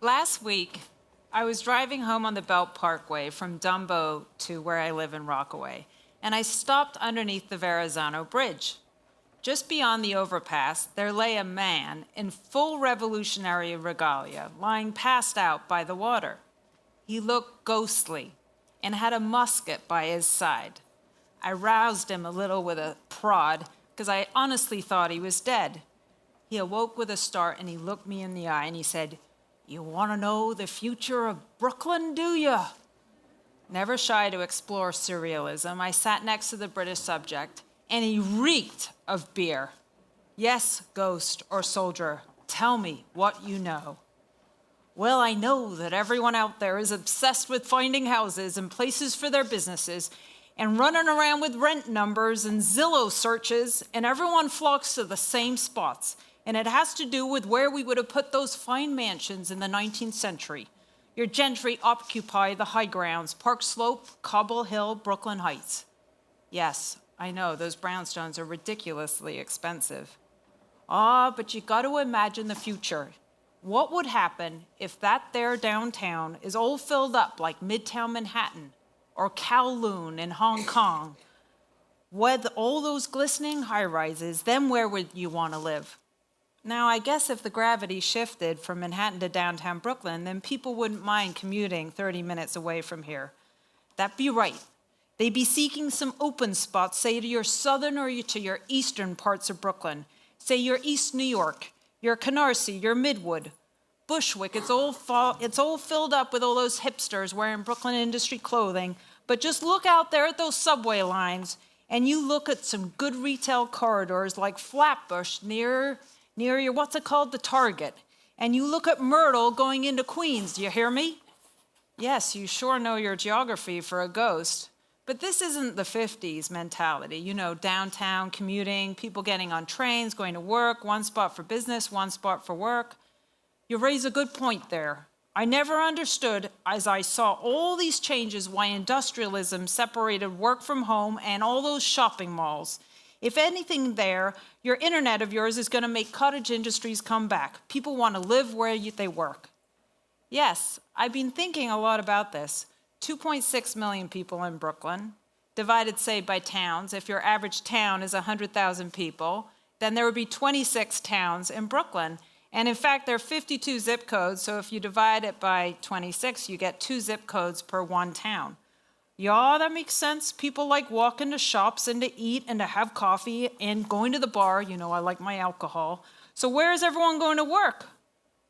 G: Last week, I was driving home on the Belt Parkway from Dumbo to where I live in Rockaway, and I stopped underneath the Verrazano Bridge. Just beyond the overpass, there lay a man in full revolutionary regalia, lying passed out by the water. He looked ghostly and had a musket by his side. I roused him a little with a prod, because I honestly thought he was dead. He awoke with a start, and he looked me in the eye, and he said, "You want to know the future of Brooklyn, do you?" Never shy to explore surrealism, I sat next to the British subject, and he reeked of beer. "Yes, ghost or soldier, tell me what you know." "Well, I know that everyone out there is obsessed with finding houses and places for their businesses and running around with rent numbers and Zillow searches, and everyone flocks to the same spots. And it has to do with where we would have put those fine mansions in the 19th century. Your gentry occupy the high grounds, Park Slope, Cobble Hill, Brooklyn Heights. Yes, I know, those brownstones are ridiculously expensive. But you got to imagine the future. What would happen if that there downtown is all filled up like Midtown Manhattan or Kowloon in Hong Kong? With all those glistening high-rises, then where would you want to live? Now, I guess if the gravity shifted from Manhattan to downtown Brooklyn, then people wouldn't mind commuting 30 minutes away from here. That'd be right. They'd be seeking some open spots, say to your southern or to your eastern parts of Brooklyn. Say your East New York, your Canarsie, your Midwood. Bushwick, it's all filled up with all those hipsters wearing Brooklyn industry clothing. But just look out there at those subway lines, and you look at some good retail corridors like Flatbush near your, what's it called, the Target. And you look at Myrtle going into Queens, do you hear me? Yes, you sure know your geography for a ghost. But this isn't the 50s mentality. You know, downtown, commuting, people getting on trains, going to work, one spot for business, one spot for work. You raise a good point there. I never understood, as I saw all these changes, why industrialism separated work from home and all those shopping malls. If anything there, your internet of yours is going to make cottage industries come back. People want to live where they work. Yes, I've been thinking a lot about this. 2.6 million people in Brooklyn, divided, say, by towns. If your average town is 100,000 people, then there would be 26 towns in Brooklyn. And in fact, there are 52 zip codes, so if you divide it by 26, you get 2 zip codes per one town. Yeah, that makes sense. People like walking to shops and to eat and to have coffee and going to the bar. You know, I like my alcohol. So where is everyone going to work?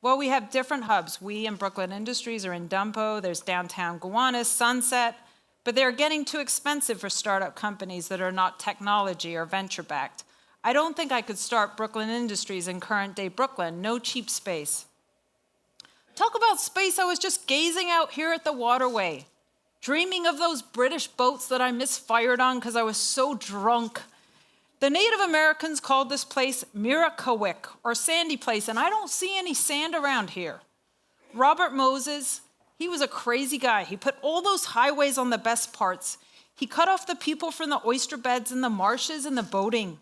G: Well, we have different hubs. We in Brooklyn Industries are in Dumbo. There's downtown Gowanus, Sunset. But they're getting too expensive for startup companies that are not technology or venture-backed. I don't think I could start Brooklyn Industries in current-day Brooklyn. No cheap space. Talk about space. I was just gazing out here at the waterway, dreaming of those British boats that I misfired on because I was so drunk. The Native Americans called this place Miracawik, or Sandy Place, and I don't see any sand around here. Robert Moses, he was a crazy guy. He put all those highways on the best parts. He cut off the people from the oyster beds and the marshes and the boating.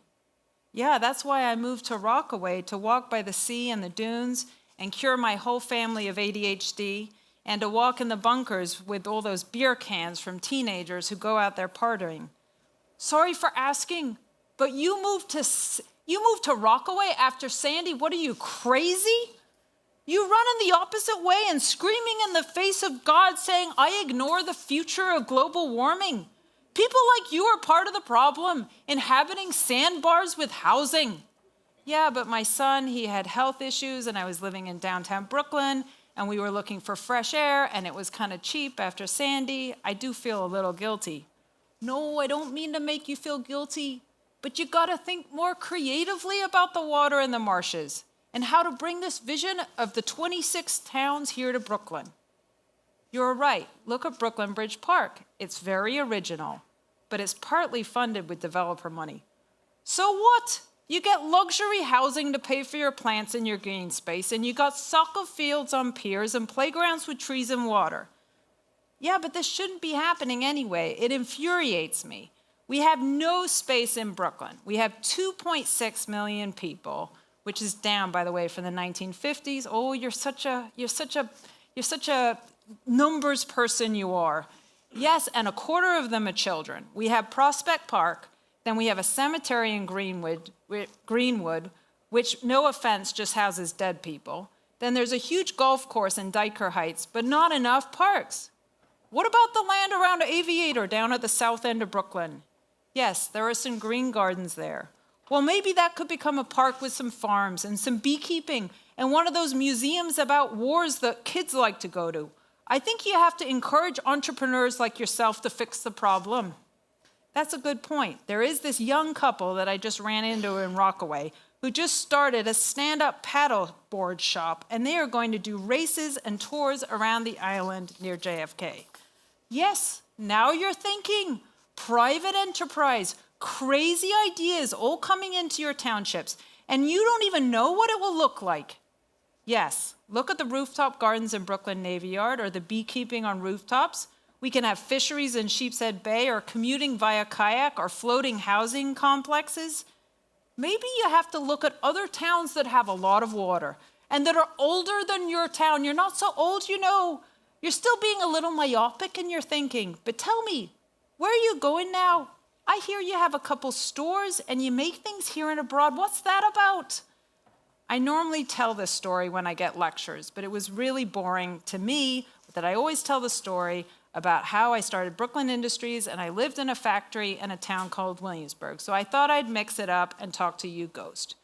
G: Yeah, that's why I moved to Rockaway, to walk by the sea and the dunes and cure my whole family of ADHD, and to walk in the bunkers with all those beer cans from teenagers who go out there partying. Sorry for asking, but you moved to Rockaway after Sandy? What are you, crazy? You run in the opposite way and screaming in the face of God saying, I ignore the future of global warming. People like you are part of the problem, inhabiting sandbars with housing. Yeah, but my son, he had health issues, and I was living in downtown Brooklyn, and we were looking for fresh air, and it was kind of cheap after Sandy. I do feel a little guilty. No, I don't mean to make you feel guilty, but you gotta think more creatively about the water and the marshes and how to bring this vision of the 26 towns here to Brooklyn. You're right, look at Brooklyn Bridge Park. It's very original, but it's partly funded with developer money. So what? You get luxury housing to pay for your plants and your green space, and you got soccer fields on piers and playgrounds with trees and water. Yeah, but this shouldn't be happening anyway. It infuriates me. We have no space in Brooklyn. We have 2.6 million people, which is down, by the way, from the 1950s. Oh, you're such a numbers person you are. Yes, and a quarter of them are children. We have Prospect Park, then we have a cemetery in Greenwood, which, no offense, just houses dead people. Then there's a huge golf course in Dyker Heights, but not enough parks. What about the land around Aviator down at the south end of Brooklyn? Yes, there are some green gardens there. Well, maybe that could become a park with some farms and some beekeeping and one of those museums about wars that kids like to go to. I think you have to encourage entrepreneurs like yourself to fix the problem. That's a good point. There is this young couple that I just ran into in Rockaway who just started a stand-up paddleboard shop, and they are going to do races and tours around the island near JFK. Yes, now you're thinking. Private enterprise, crazy ideas all coming into your townships, and you don't even know what it will look like. Yes, look at the rooftop gardens in Brooklyn Navy Yard or the beekeeping on rooftops. We can have fisheries in Sheepshead Bay or commuting via kayak or floating housing complexes. Maybe you have to look at other towns that have a lot of water and that are older than your town. You're not so old, you know. You're still being a little myopic in your thinking. But tell me, where are you going now? I hear you have a couple stores and you make things here and abroad. What's that about? I normally tell this story when I get lectures, but it was really boring to me that I always tell the story about how I started Brooklyn Industries and I lived in a factory in a town called Williamsburg. So I thought I'd mix it up and talk to you, Ghost.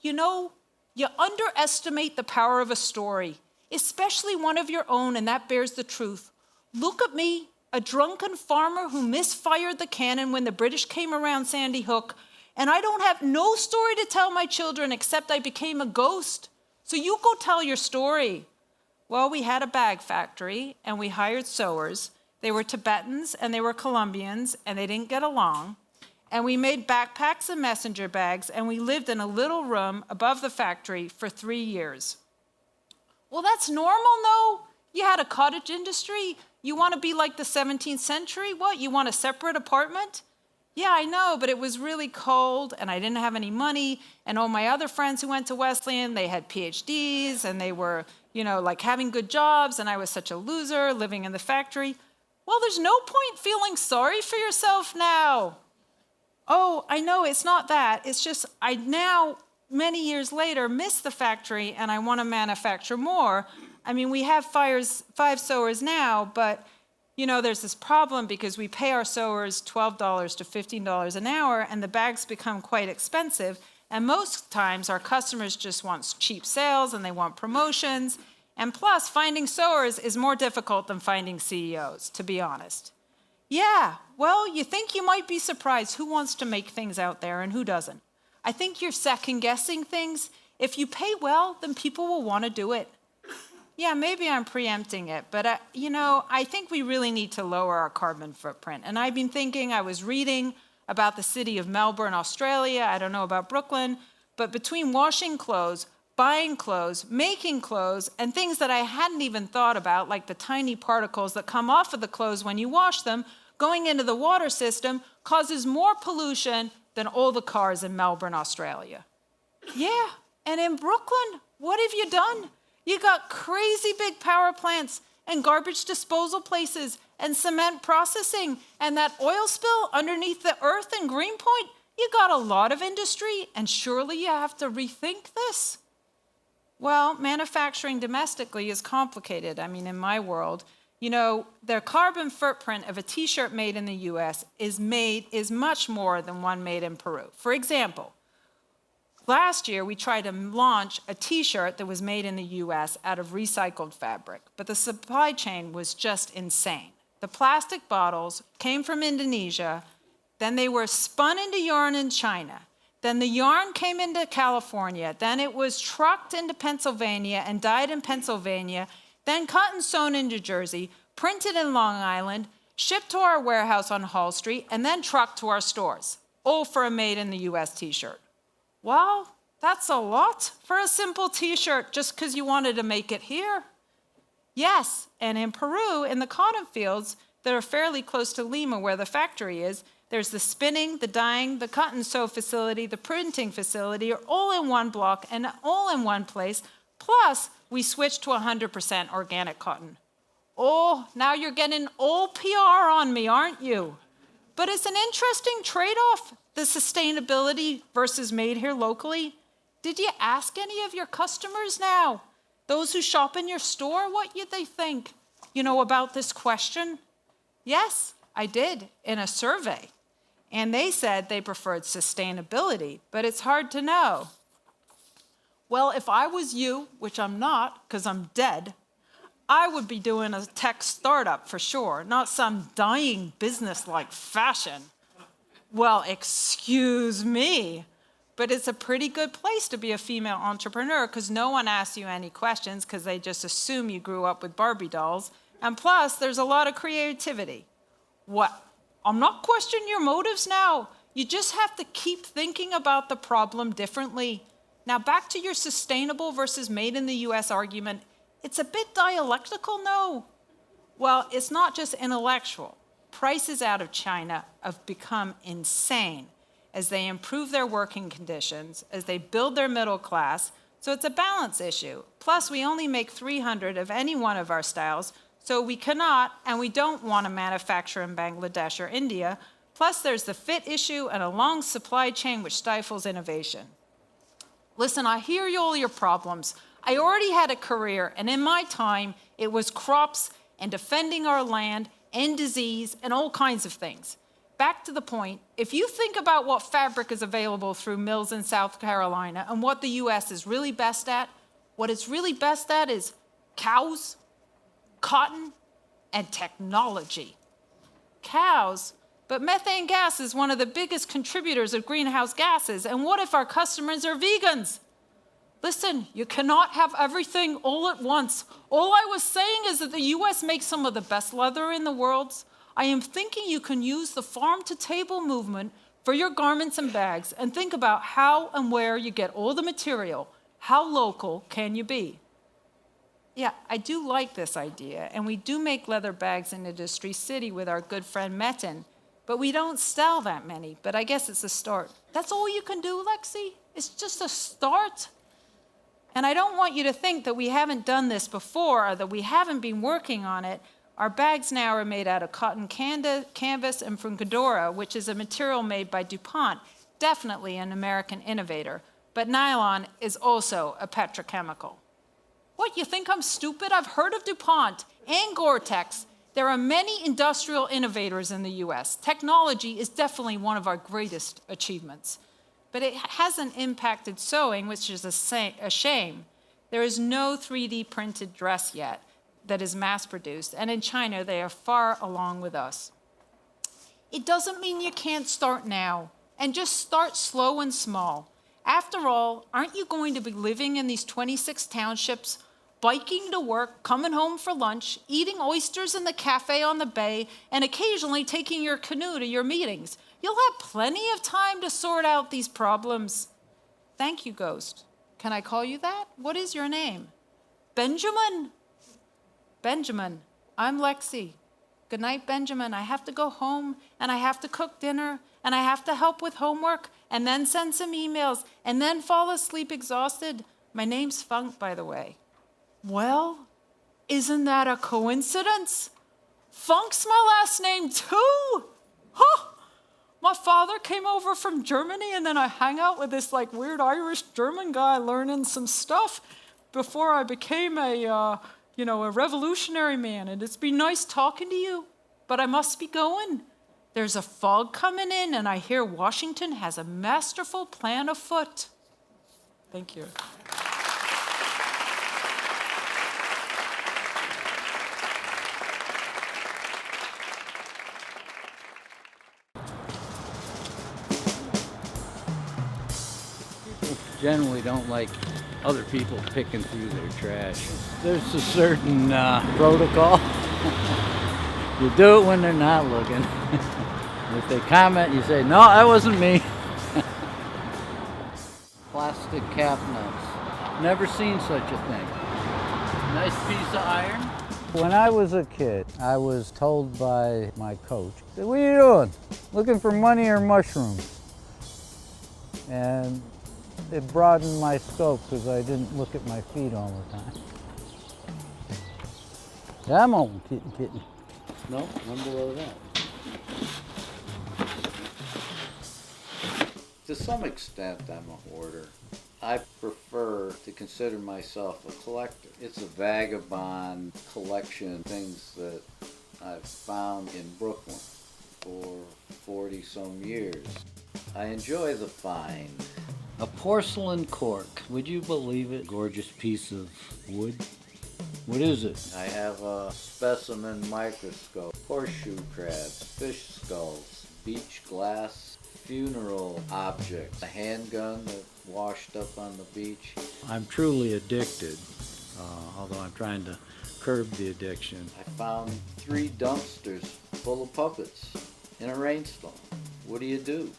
G: You know, you underestimate the power of a story, especially one of your own, and that bears the truth. Look at me, a drunken farmer who misfired the cannon when the British came around Sandy Hook, and I don't have no story to tell my children except I became a ghost. So you go tell your story. Well, we had a bag factory, and we hired sewers. They were Tibetans, and they were Colombians, and they didn't get along. And we made backpacks and messenger bags, and we lived in a little room above the factory for 3 years. Well, that's normal, no? You had a cottage industry. You want to be like the 17th century? What, you want a separate apartment? Yeah, I know, but it was really cold, and I didn't have any money, and all my other friends who went to Wesleyan, they had PhDs, and they were, like having good jobs, and I was such a loser living in the factory. Well, there's no point feeling sorry for yourself now. Oh, I know, it's not that. It's just I now, many years later, miss the factory and I want to manufacture more. I mean, we have 5 sewers now, but there's this problem because we pay our sewers $12 to $15 an hour, and the bags become quite expensive. And most times, our customers just want cheap sales and they want promotions. And plus, finding sewers is more difficult than finding CEOs, to be honest. Yeah, well, you think you might be surprised who wants to make things out there and who doesn't. I think you're second-guessing things. If you pay well, then people will want to do it. Yeah, maybe I'm preempting it, but I think we really need to lower our carbon footprint. And I've been thinking, I was reading about the city of Melbourne, Australia. I don't know about Brooklyn, but between washing clothes, buying clothes, making clothes, and things that I hadn't even thought about, like the tiny particles that come off of the clothes when you wash them, going into the water system causes more pollution than all the cars in Melbourne, Australia. Yeah, and in Brooklyn, what have you done? You got crazy big power plants and garbage disposal places and cement processing and that oil spill underneath the earth in Greenpoint. You got a lot of industry, and surely you have to rethink this. Well, manufacturing domestically is complicated. I mean, in my world, their carbon footprint of a t-shirt made in the US is much more than one made in Peru. For example, last year, we tried to launch a t-shirt that was made in the US out of recycled fabric, but the supply chain was just insane. The plastic bottles came from Indonesia, then they were spun into yarn in China, then the yarn came into California, then it was trucked into Pennsylvania and dyed in Pennsylvania, then cut and sewn into Jersey, printed in Long Island, shipped to our warehouse on Hall Street, and then trucked to our stores, all for a made in the US t-shirt. Well, that's a lot for a simple t-shirt just because you wanted to make it here. Yes, and in Peru, in the cotton fields that are fairly close to Lima where the factory is, there's the spinning, the dyeing, the cut and sew facility, the printing facility are all in one block and all in one place. Plus, we switched to 100% organic cotton. Oh, now you're getting all PR on me, aren't you? But it's an interesting trade-off, the sustainability versus made here locally. Did you ask any of your customers now, those who shop in your store, what did they think, about this question? Yes, I did, in a survey. And they said they preferred sustainability, but it's hard to know. Well, if I was you, which I'm not, because I'm dead, I would be doing a tech startup for sure, not some dying business like fashion. Well, excuse me, but it's a pretty good place to be a female entrepreneur because no one asks you any questions because they just assume you grew up with Barbie dolls. And plus, there's a lot of creativity. What? I'm not questioning your motives now. You just have to keep thinking about the problem differently. Now, back to your sustainable versus made in the US argument. It's a bit dialectical, no? Well, it's not just intellectual. Prices out of China have become insane as they improve their working conditions, as they build their middle class. So it's a balance issue. Plus, we only make 300 of any one of our styles, so we cannot and we don't want to manufacture in Bangladesh or India. Plus, there's the fit issue and a long supply chain which stifles innovation. Listen, I hear all your problems. I already had a career, and in my time, it was crops and defending our land and disease and all kinds of things. Back to the point, if you think about what fabric is available through mills in South Carolina and what the US is really best at, what it's really best at is cows, cotton, and technology. Cows, but methane gas is one of the biggest contributors of greenhouse gases, and what if our customers are vegans? Listen, you cannot have everything all at once. All I was saying is that the US makes some of the best leather in the world. I am thinking you can use the farm-to-table movement for your garments and bags and think about how and where you get all the material. How local can you be? Yeah, I do like this idea, and we do make leather bags in Industry City with our good friend Metin, but we don't sell that many, but I guess it's a start. That's all you can do, Lexi? It's just a start? And I don't want you to think that we haven't done this before or that we haven't been working on it. Our bags now are made out of cotton canvas and from Fungidora, which is a material made by DuPont, definitely an American innovator. But nylon is also a petrochemical. What, you think I'm stupid? I've heard of DuPont and Gore-Tex. There are many industrial innovators in the US. Technology is definitely one of our greatest achievements. But it hasn't impacted sewing, which is a shame. There is no 3D printed dress yet that is mass produced, and in China they are far along with us. It doesn't mean you can't start now, and just start slow and small. After all, aren't you going to be living in these 26 townships, biking to work, coming home for lunch, eating oysters in the cafe on the bay, and occasionally taking your canoe to your meetings? You'll have plenty of time to sort out these problems. Thank you, Ghost. Can I call you that? What is your name? Benjamin? Benjamin, I'm Lexi. Good night, Benjamin. I have to go home, and I have to cook dinner, and I have to help with homework, and then send some emails, and then fall asleep exhausted. My name's Funk, by the way. Well, isn't that a coincidence? Funk's my last name, too? Huh! My father came over from Germany, and then I hang out with this weird Irish German guy learning some stuff before I became a revolutionary man. And it's been nice talking to you, but I must be going. There's a fog coming in, and I hear Washington has a masterful plan afoot. Thank you.
H: Generally don't like other people picking through their trash. There's a certain protocol. You do it when they're not looking. If they comment, you say, no, that wasn't me. Plastic cap nuts. Never seen such a thing. Nice piece of iron. When I was a kid, I was told by my coach, what are you doing? Looking for money or mushrooms? And it broadened my scope because I didn't look at my feet all the time. Come on, kitten. No, I'm below that. To some extent, I'm a hoarder. I prefer to consider myself a collector. It's a vagabond collection of things that I've found in Brooklyn for 40-some years. I enjoy the find. A porcelain cork, would you believe it? Gorgeous piece of wood. What is it? I have a specimen microscope, horseshoe crabs, fish skulls, beach glass, funeral objects, a handgun that washed up on the beach. I'm truly addicted, although I'm trying to curb the addiction. I found 3 dumpsters full of puppets in a rainstorm. What do?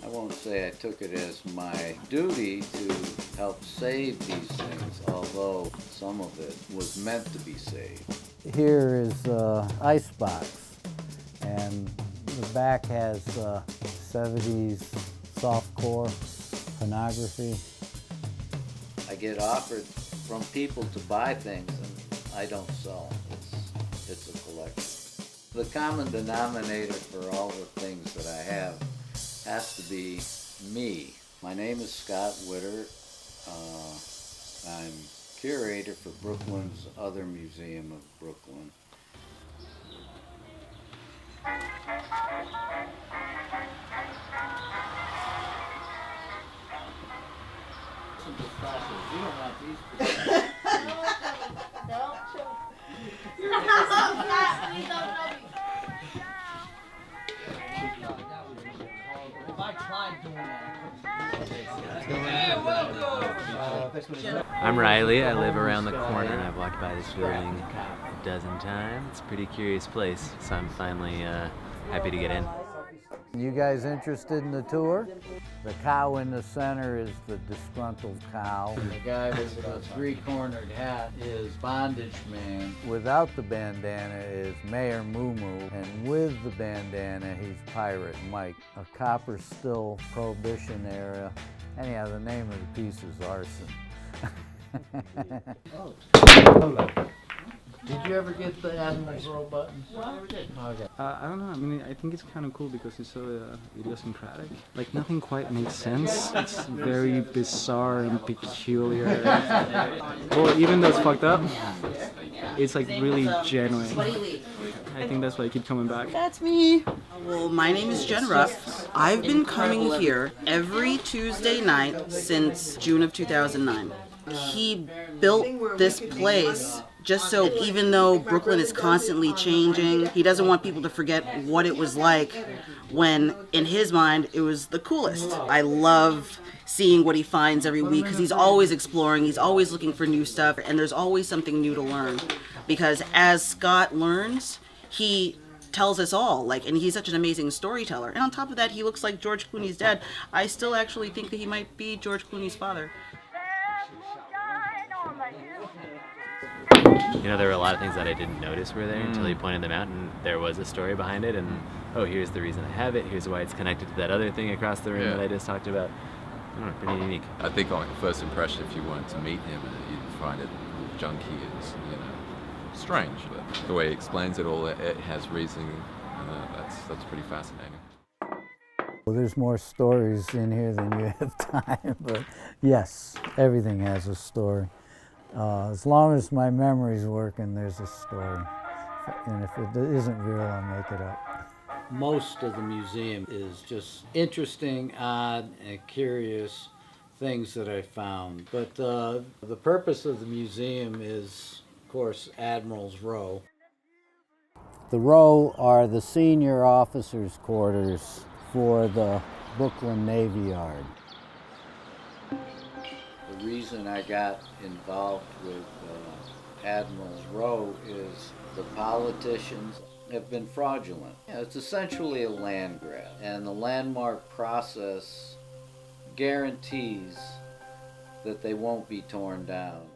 H: I won't say I took it as my duty to help save these things, although some of it was meant to be saved. Here is icebox, and the back has 70s softcore pornography. I get offered from people to buy things, and I don't sell. It's a collection. The common denominator for all the things that I have has to be me. My name is Scott Witter. I'm curator for Brooklyn's Other Museum of Brooklyn.
I: I'm Riley. I live around the corner. I've walked by this building a dozen times. It's a pretty curious place, so I'm finally happy to get in.
H: You guys interested in the tour? The cow in the center is the disgruntled cow. The guy with the 3-cornered hat is Bondage Man. Without the bandana is Mayor Moo Moo, and with the bandana he's Pirate Mike. A copper still Prohibition era. Anyhow, the name of the piece is Arson.
J: Did you ever get the Admiral's Row button? Never did. Okay.
K: I don't know. I mean, I think it's kind of cool because it's so idiosyncratic. Like, nothing quite makes sense. It's very bizarre and peculiar. Well, even though it's fucked up, it's like really genuine. I think that's why I keep coming back.
L: That's me. Well, my name is Jen Ruff. I've been coming here every Tuesday night since June of 2009. He built this place just so even though Brooklyn is constantly changing, he doesn't want people to forget what it was like when, in his mind, it was the coolest. I love seeing what he finds every week because he's always exploring, he's always looking for new stuff, and there's always something new to learn. Because as Scott learns, he tells us all, like, and he's such an amazing storyteller. And on top of that, he looks like George Clooney's dad. I still actually think that he might be George Clooney's father.
I: You know, there were a lot of things that I didn't notice were there until he pointed them out, and there was a story behind it, and oh, here's the reason I have it, here's why it's connected to that other thing across the room that I just talked about. I don't know, pretty unique.
M: I think on like a first impression, if you wanted to meet him, you'd find it junky and, you know, strange. But the way he explains it all, it has reasoning, and that's pretty fascinating.
J: Well, there's more stories in here than you have time, but yes, everything has a story. As long as my memory's working, there's a story. And if it isn't real, I'll make it up. Most of the museum is just interesting, odd, and curious things that I found. But the purpose of the museum is, of course, Admiral's Row. The Row are the senior officers' quarters for the Brooklyn Navy Yard.
H: The reason I got involved with Admiral's Row is the politicians have been fraudulent. It's essentially a land grab, and the landmark process guarantees that they won't be torn down.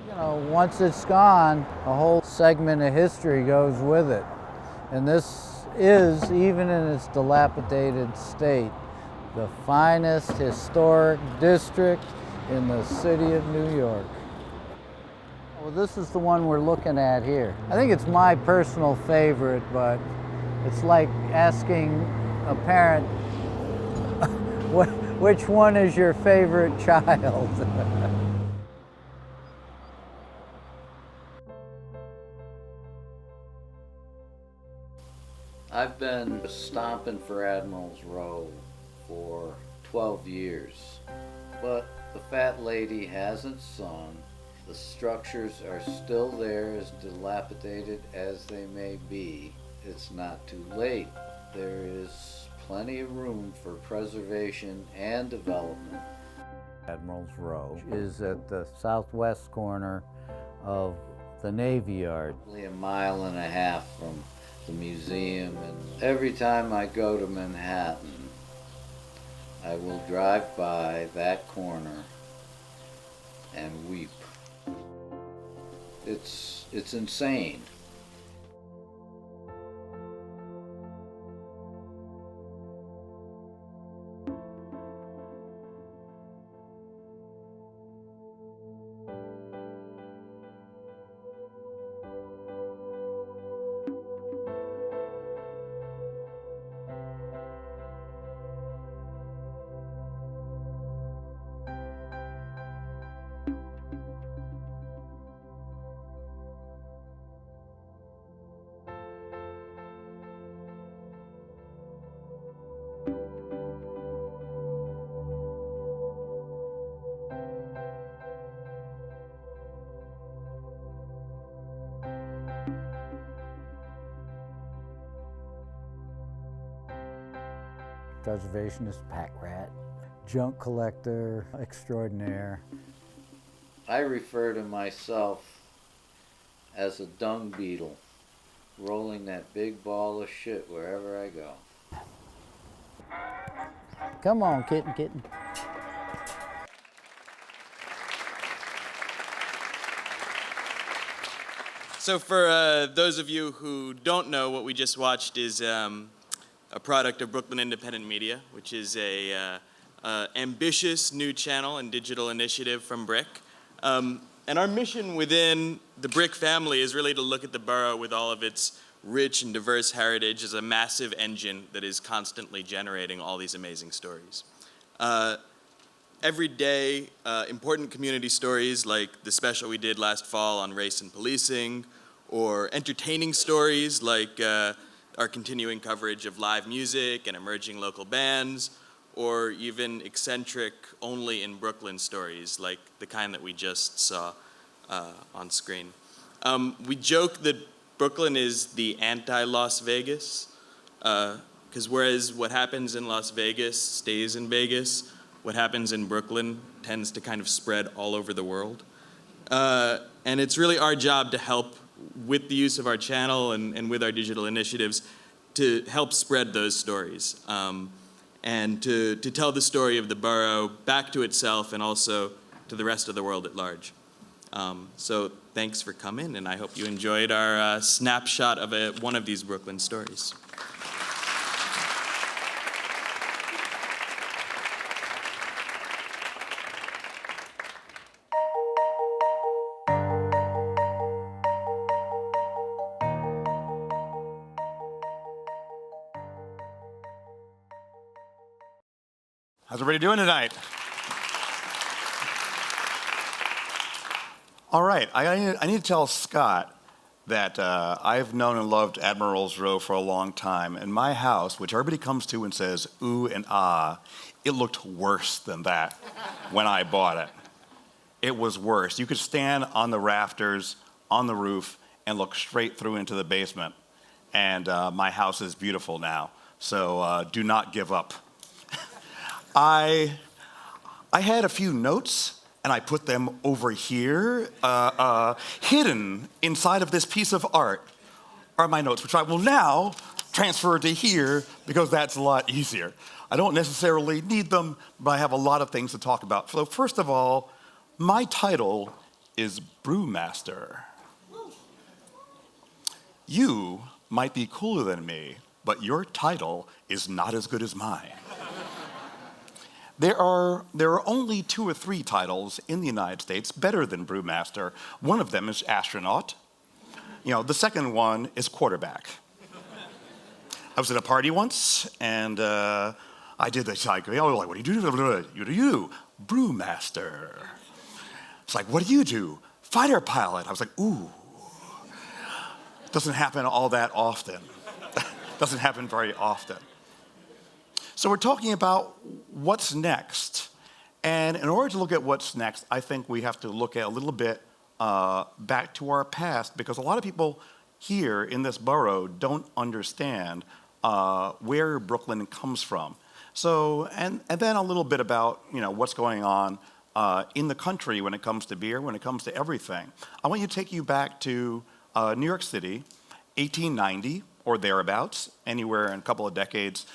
J: You know, once it's gone, a whole segment of history goes with it. And this is, even in its dilapidated state, the finest historic district in the city of New York. Well, this is the one we're looking at here. I think it's my personal favorite, but it's like asking a parent, which one is your favorite child?
H: I've been stomping for Admiral's Row for 12 years, but the fat lady hasn't sung. The structures are still there, as dilapidated as they may be. It's not too late. There is plenty of room for preservation and development.
J: Admiral's Row is at the southwest corner of the Navy Yard.
H: Probably a mile and a half from the museum, and every time I go to Manhattan, I will drive by that corner and weep. It's insane.
J: Preservationist, pack rat, junk collector extraordinaire.
H: I refer to myself as a dung beetle, rolling that big ball of shit wherever I go.
J: Come on, kitten.
N: So for those of you who don't know, what we just watched is a product of Brooklyn Independent Media, which is a ambitious new channel and digital initiative from BRIC. And our mission within the BRIC family is really to look at the borough with all of its rich and diverse heritage as a massive engine that is constantly generating all these amazing stories. Every day, important community stories like the special we did last fall on race and policing, or entertaining stories like our continuing coverage of live music and emerging local bands, or even eccentric, only in Brooklyn stories like the kind that we just saw on screen. We joke that Brooklyn is the anti-Las Vegas, because whereas what happens in Las Vegas stays in Vegas, what happens in Brooklyn tends to kind of spread all over the world. And it's really our job to help with the use of our channel and with our digital initiatives to help spread those stories. And to tell the story of the borough back to itself and also to the rest of the world at large. So thanks for coming, and I hope you enjoyed our snapshot of one of these Brooklyn stories.
O: How's everybody doing tonight? All right, I need to tell Scott that I've known and loved Admiral's Row for a long time, and my house, which everybody comes to and says, ooh and ah, it looked worse than that when I bought it. It was worse. You could stand on the rafters, on the roof, and look straight through into the basement. And my house is beautiful now, so do not give up. I had a few notes, and I put them over here, hidden inside of this piece of art are my notes, which I will now transfer to here because that's a lot easier. I don't necessarily need them, but I have a lot of things to talk about. So first of all, my title is Brewmaster. You might be cooler than me, but your title is not as good as mine. There are only 2 or 3 titles in the United States better than Brewmaster. One of them is astronaut. You know, the second one is quarterback. I was at a party once, and I did this, like, oh, like, what do you do? You do Brewmaster. It's like, what do you do? Fighter pilot. I was like, ooh. Doesn't happen all that often. Doesn't happen very often. So we're talking about what's next. And in order to look at what's next, I think we have to look at a little bit back to our past, because a lot of people here in this borough don't understand where Brooklyn comes from. So, and then a little bit about, you know, what's going on in the country when it comes to beer, when it comes to everything. I want to take you back to New York City, 1890 or thereabouts, anywhere in a couple of decades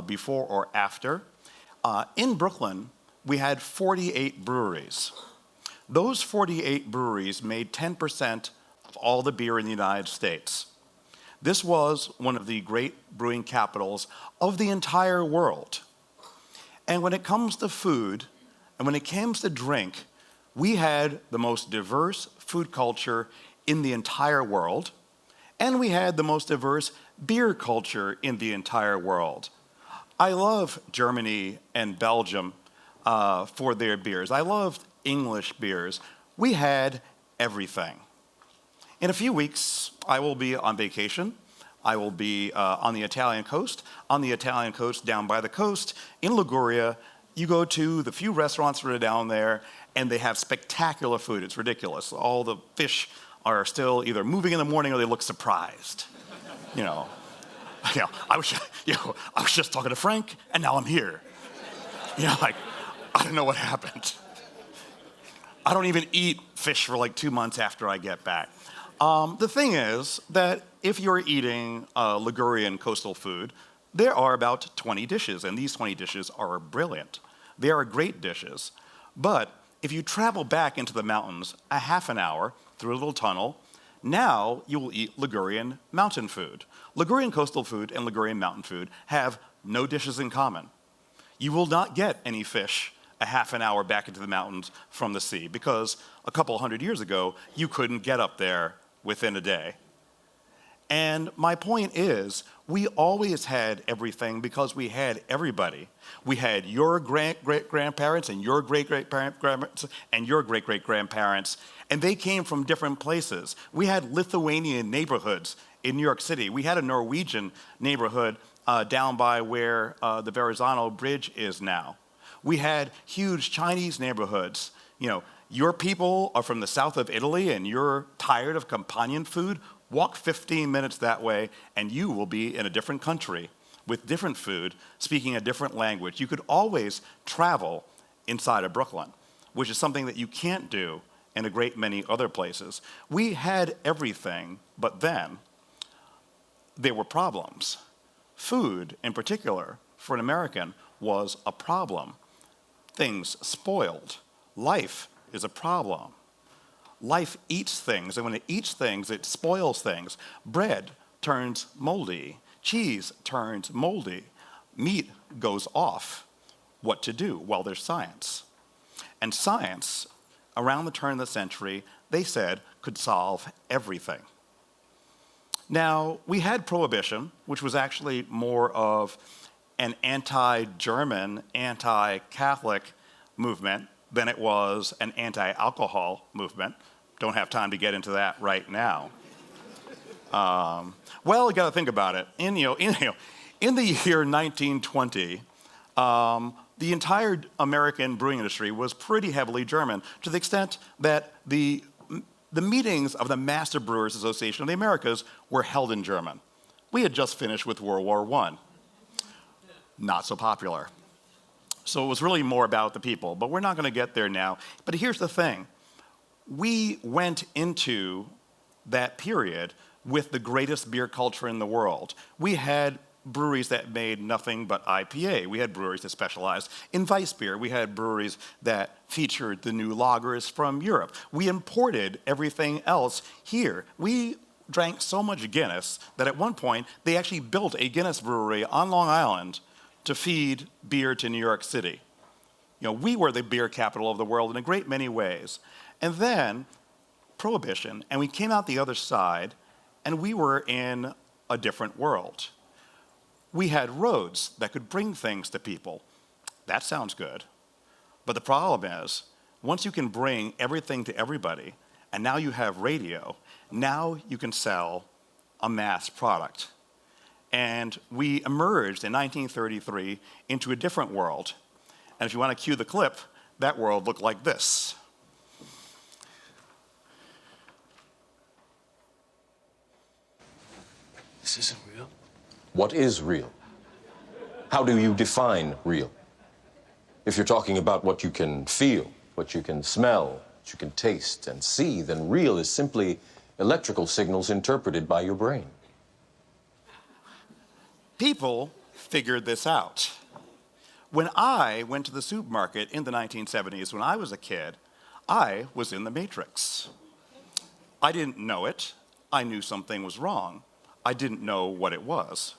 O: before or after. In Brooklyn, we had 48 breweries. Those 48 breweries made 10% of all the beer in the United States. This was one of the great brewing capitals of the entire world. And when it comes to food, and when it comes to drink, we had the most diverse food culture in the entire world, and we had the most diverse beer culture in the entire world. I love Germany and Belgium for their beers. I loved English beers. We had everything. In a few weeks, I will be on vacation. I will be on the Italian coast. On the Italian coast, down by the coast, in Liguria, you go to the few restaurants that are down there, and they have spectacular food. It's ridiculous. All the fish are still either moving in the morning or they look surprised. You know, I was just talking to Frank, and now I'm here. You know, like, I don't know what happened. I don't even eat fish for like 2 months after I get back. The thing is that if you're eating Ligurian coastal food, there are about 20 dishes, and these 20 dishes are brilliant. They are great dishes. But if you travel back into the mountains a half an hour through a little tunnel, Now you will eat Ligurian mountain food. Ligurian coastal food and Ligurian mountain food have no dishes in common. You will not get any fish a half an hour back into the mountains from the sea because a couple hundred years ago, you couldn't get up there within a day. And my point is, we always had everything because we had everybody. We had your great-great-grandparents and your great-great-grandparents and your great-great-grandparents, and they came from different places. We had Lithuanian neighborhoods in New York City. We had a Norwegian neighborhood down by where the Verrazano Bridge is now. We had huge Chinese neighborhoods. You know, your people are from the south of Italy and you're tired of companion food. Walk 15 minutes that way and you will be in a different country with different food, speaking a different language. You could always travel inside of Brooklyn, which is something that you can't do in a great many other places. We had everything, but then there were problems. Food, in particular, for an American, was a problem. Things spoiled. Life is a problem. Life eats things, and when it eats things, it spoils things. Bread turns moldy. Cheese turns moldy. Meat goes off. What to do? Well, there's science. And science, around the turn of the century, they said, could solve everything. Now, we had Prohibition, which was actually more of an anti-German, anti-Catholic movement than it was an anti-alcohol movement. Don't have time to get into that right now. Well, you got to think about it. In the year 1920, the entire American brewing industry was pretty heavily German, to the extent that the meetings of the Master Brewers Association of the Americas were held in German. We had just finished with World War I. Not so popular. So it was really more about the people, but we're not going to get there now. But here's the thing. We went into that period with the greatest beer culture in the world. We had breweries that made nothing but IPA. We had breweries that specialized in Weiss beer. We had breweries that featured the new lagers from Europe. We imported everything else here. We drank so much Guinness that at one point they actually built a Guinness brewery on Long Island to feed beer to New York City. You know, we were the beer capital of the world in a great many ways. And then Prohibition, and we came out the other side, and we were in a different world. We had roads that could bring things to people. That sounds good. But the problem is, once you can bring everything to everybody, and now you have radio, now you can sell a mass product. And we emerged in 1933 into a different world. And if you want to cue the clip, that world looked like this.
P: This isn't real.
Q: What is real? How do you define real? If you're talking about what you can feel, what you can smell, what you can taste and see, then real is simply electrical signals interpreted by your brain.
O: People figured this out. When I went to the supermarket in the 1970s, when I was a kid, I was in the Matrix. I didn't know it. I knew something was wrong. I didn't know what it was.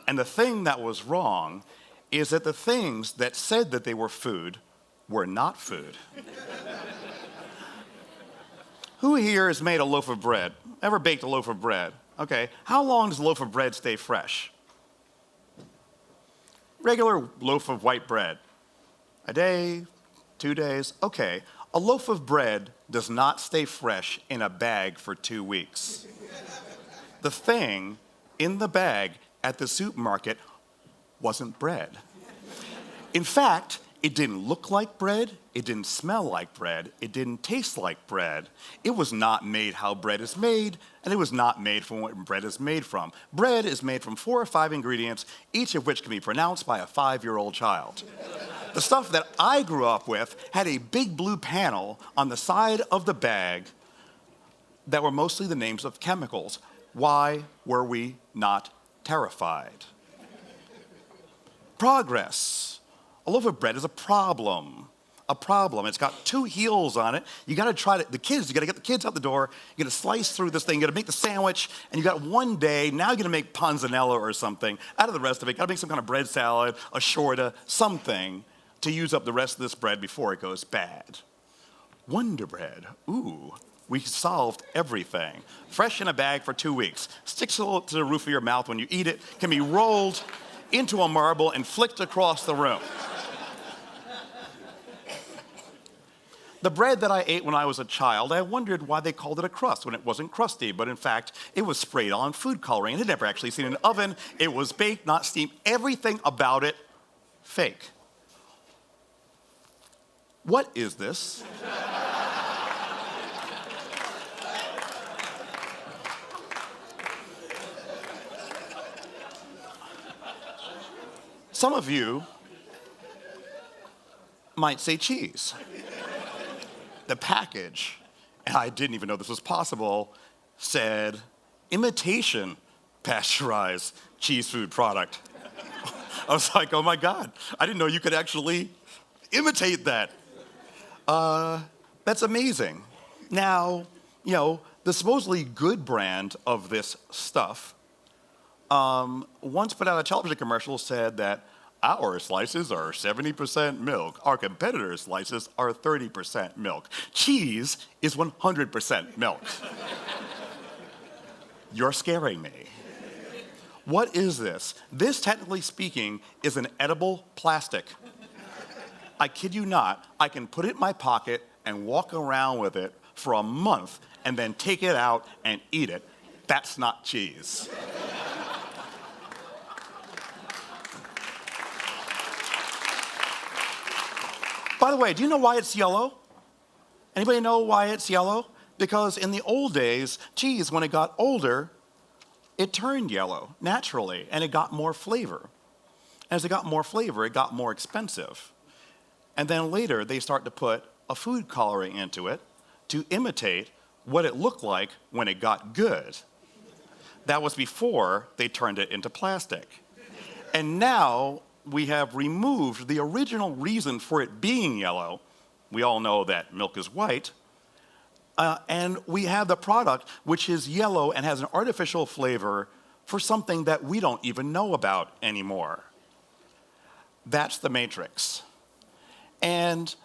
O: And the thing that was wrong is that the things that said that they were food were not food. Who here has made a loaf of bread? Ever baked a loaf of bread? Okay, how long does a loaf of bread stay fresh? Regular loaf of white bread. A day, 2 days, okay. A loaf of bread does not stay fresh in a bag for 2 weeks. The thing in the bag at the supermarket wasn't bread. In fact, it didn't look like bread, it didn't smell like bread, it didn't taste like bread. It was not made how bread is made, and it was not made from what bread is made from. Bread is made from 4 or 5 ingredients, each of which can be pronounced by a 5-year-old child. The stuff that I grew up with had a big blue panel on the side of the bag that were mostly the names of chemicals. Why were we not terrified? Progress. A loaf of bread is a problem. a problem. It's got 2 heels on it. You got to try to, you got to get the kids out the door. You got to slice through this thing. You got to make the sandwich. And you got one day, now you're going to make panzanella or something. Out of the rest of it, got to make some kind of bread salad, a shorta, something to use up the rest of this bread before it goes bad. Wonder Bread. Ooh. We solved everything. Fresh in a bag for 2 weeks. Sticks to the roof of your mouth when you eat it. Can be rolled into a marble and flicked across the room. The bread that I ate when I was a child, I wondered why they called it a crust when it wasn't crusty, but in fact, it was sprayed on food coloring. It had never actually seen an oven. It was baked, not steamed. Everything about it, fake. What is this? Some of you might say cheese. The package, and I didn't even know this was possible, said imitation pasteurized cheese food product. I was like, oh my God, I didn't know you could actually imitate that. That's amazing. Now, the supposedly good brand of this stuff once put out a television commercial said that our slices are 70% milk. Our competitors' slices are 30% milk. Cheese is 100% milk. You're scaring me. What is this? This, technically speaking, is an edible plastic. I kid you not, I can put it in my pocket and walk around with it for a month and then take it out and eat it. That's not cheese. By the way, do you know why it's yellow? Anybody know why it's yellow? Because in the old days, cheese, when it got older, it turned yellow naturally, and it got more flavor. As it got more flavor, it got more expensive. And then later, they start to put a food coloring into it to imitate what it looked like when it got good. That was before they turned it into plastic. And now, we have removed the original reason for it being yellow. We all know that milk is white. And we have the product which is yellow and has an artificial flavor for something that we don't even know about anymore. That's the Matrix. And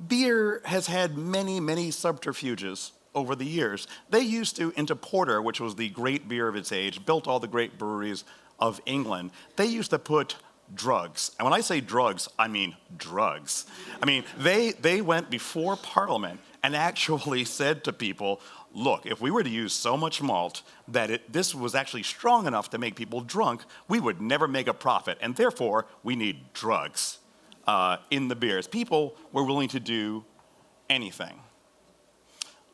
O: beer has had many, many subterfuges over the years. They used to, into porter, which was the great beer of its age, built all the great breweries of England, they used to put drugs. And when I say drugs, I mean drugs. I mean, they went before Parliament and actually said to people, look, if we were to use so much malt that this was actually strong enough to make people drunk, we would never make a profit. And therefore, we need drugs in the beers. People were willing to do anything.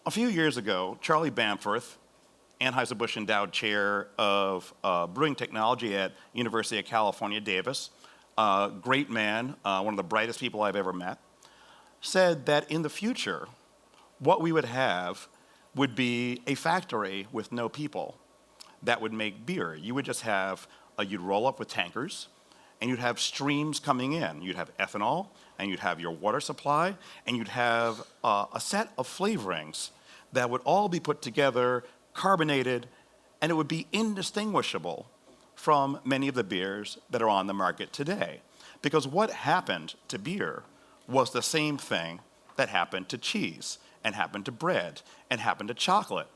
O: A few years ago, Charlie Bamforth, Anheuser-Busch Endowed Chair of Brewing Technology at University of California, Davis, great man, one of the brightest people I've ever met, said that in the future, what we would have would be a factory with no people that would make beer. You would just have, you'd roll up with tankers, and you'd have streams coming in. You'd have ethanol, and you'd have your water supply, and you'd have a set of flavorings that would all be put together, carbonated, and it would be indistinguishable from many of the beers that are on the market today. Because what happened to beer was the same thing that happened to cheese, and happened to bread, and happened to chocolate.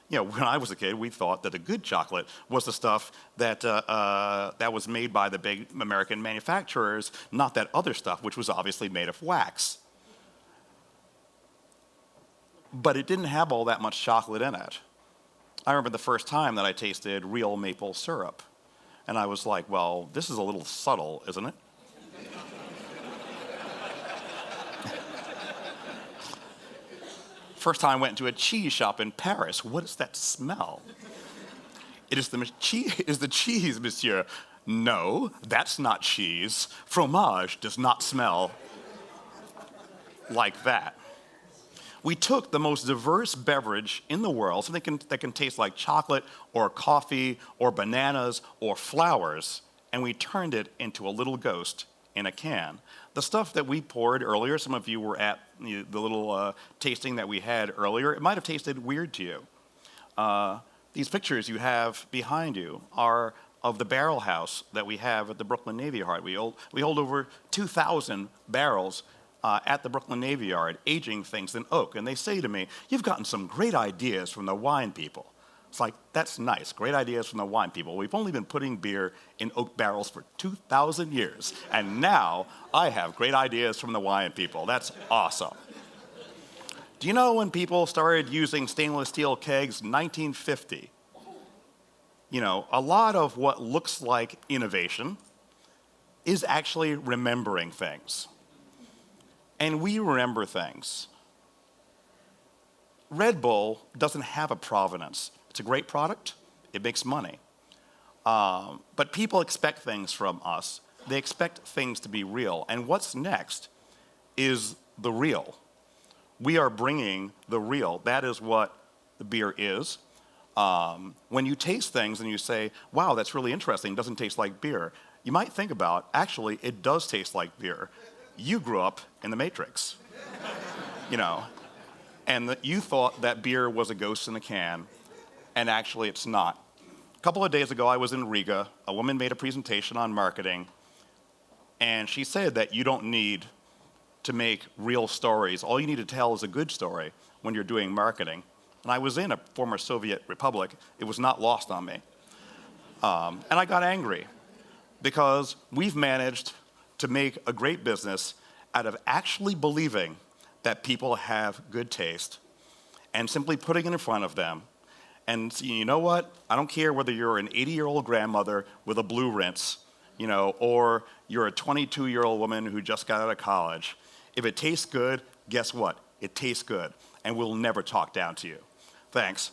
O: When I was a kid, we thought that the good chocolate was the stuff that, that was made by the big American manufacturers, not that other stuff, which was obviously made of wax. But it didn't have all that much chocolate in it. I remember the first time that I tasted real maple syrup. And I was like, well, this is a little subtle, isn't it? First time I went into a cheese shop in Paris. What is that smell? It is the cheese, monsieur. No, that's not cheese. Fromage does not smell like that. We took the most diverse beverage in the world, something that can taste like chocolate or coffee or bananas or flowers, and we turned it into a little ghost in a can. the stuff that we poured earlier, some of you were at the little tasting that we had earlier, it might have tasted weird to you. These pictures you have behind you are of the barrel house that we have at the Brooklyn Navy Yard. We hold over 2,000 barrels at the Brooklyn Navy Yard, aging things in oak. And they say to me, you've gotten some great ideas from the wine people. It's like, that's nice, great ideas from the wine people. We've only been putting beer in oak barrels for 2,000 years, and now I have great ideas from the wine people. That's awesome. Do you know when people started using stainless steel kegs? 1950. You know, a lot of what looks like innovation is actually remembering things. And we remember things. Red Bull doesn't have a provenance. It's a great product. It makes money. But people expect things from us. They expect things to be real. And what's next is the real. We are bringing the real. That is what the beer is. When you taste things and you say, wow, that's really interesting, it doesn't taste like beer, you might think about, actually, it does taste like beer. You grew up in the Matrix, you know, and you thought that beer was a ghost in a can, and actually it's not. A couple of days ago, I was in Riga. A woman made a presentation on marketing, and she said that you don't need to make real stories. All you need to tell is a good story when you're doing marketing. And I was in a former Soviet republic. It was not lost on me. And I got angry because we've managed to make a great business out of actually believing that people have good taste and simply putting it in front of them. And you know what? I don't care whether you're an 80-year-old grandmother with a blue rinse, you know, or you're a 22-year-old woman who just got out of college. If it tastes good, guess what? It tastes good, and we'll never talk down to you. Thanks.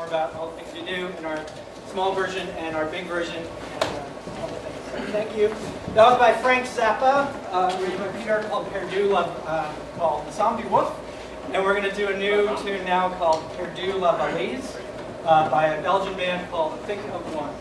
P: more about all the things we do in our small version and our big version and all the things. So thank you. That was by Frank Zappa, written by Peter, called Perdu called The Zombie Wolf. And we're going to do a new tune now called Perdu La Valise by a Belgian band called Thick of One.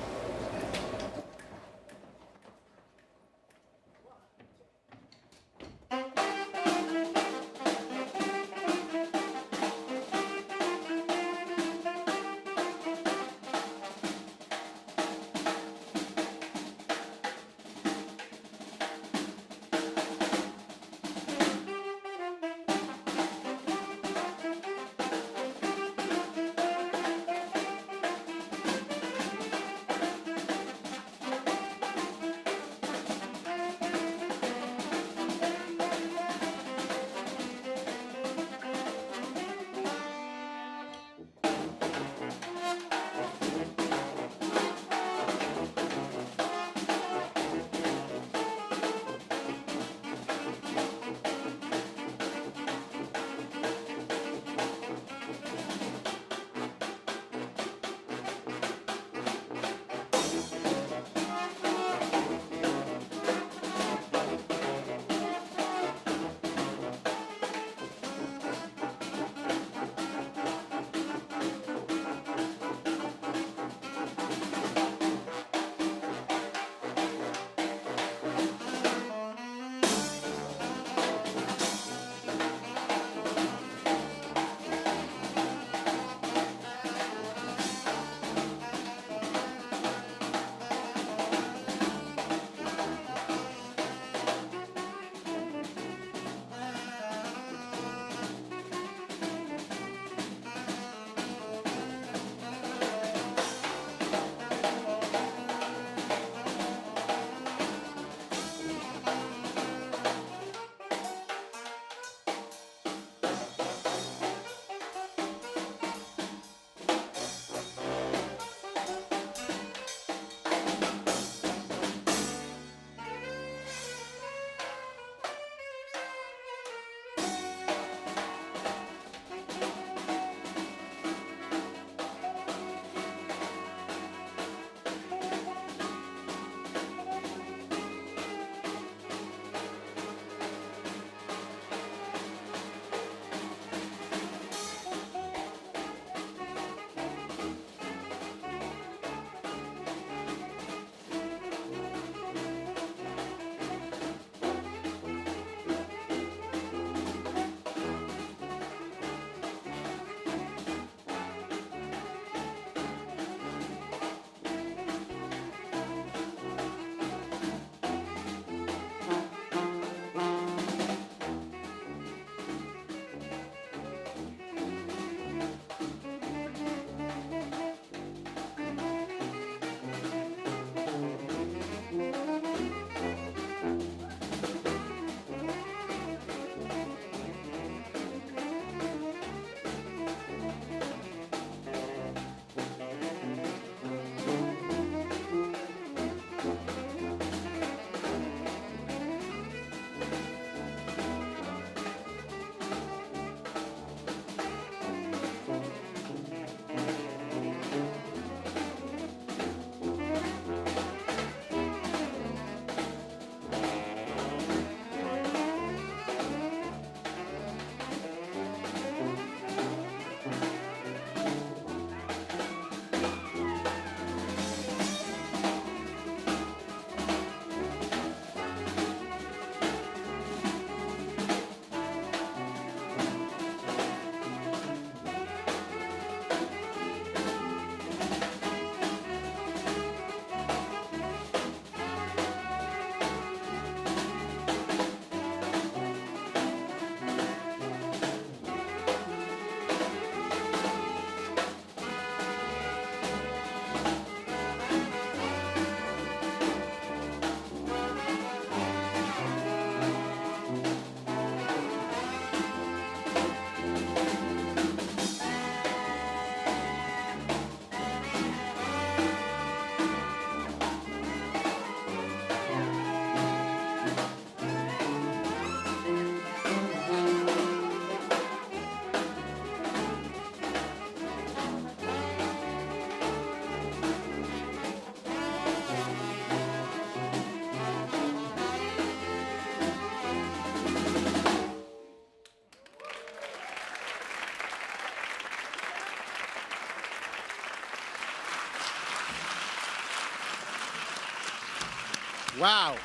A: Wow.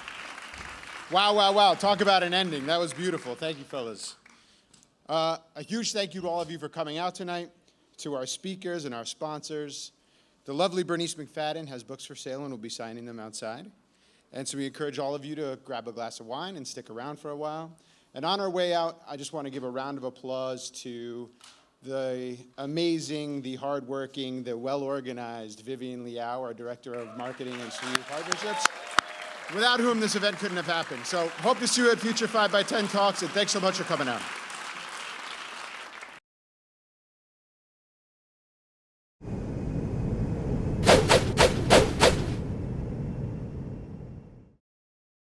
A: Wow, wow, wow. Talk about an ending. That was beautiful. Thank you, fellas. A huge thank you to all of you for coming out tonight, to our speakers and our sponsors. The lovely Bernice McFadden has books for sale and will be signing them outside. And so we encourage all of you to grab a glass of wine and stick around for a while. And on our way out, I just want to give a round of applause to the amazing, the hardworking, the well-organized Vivian Liao, our Director of Marketing and Strategic Partnerships, without whom this event couldn't have happened. So hope to see you at future 5x10 talks, and thanks so much for coming out.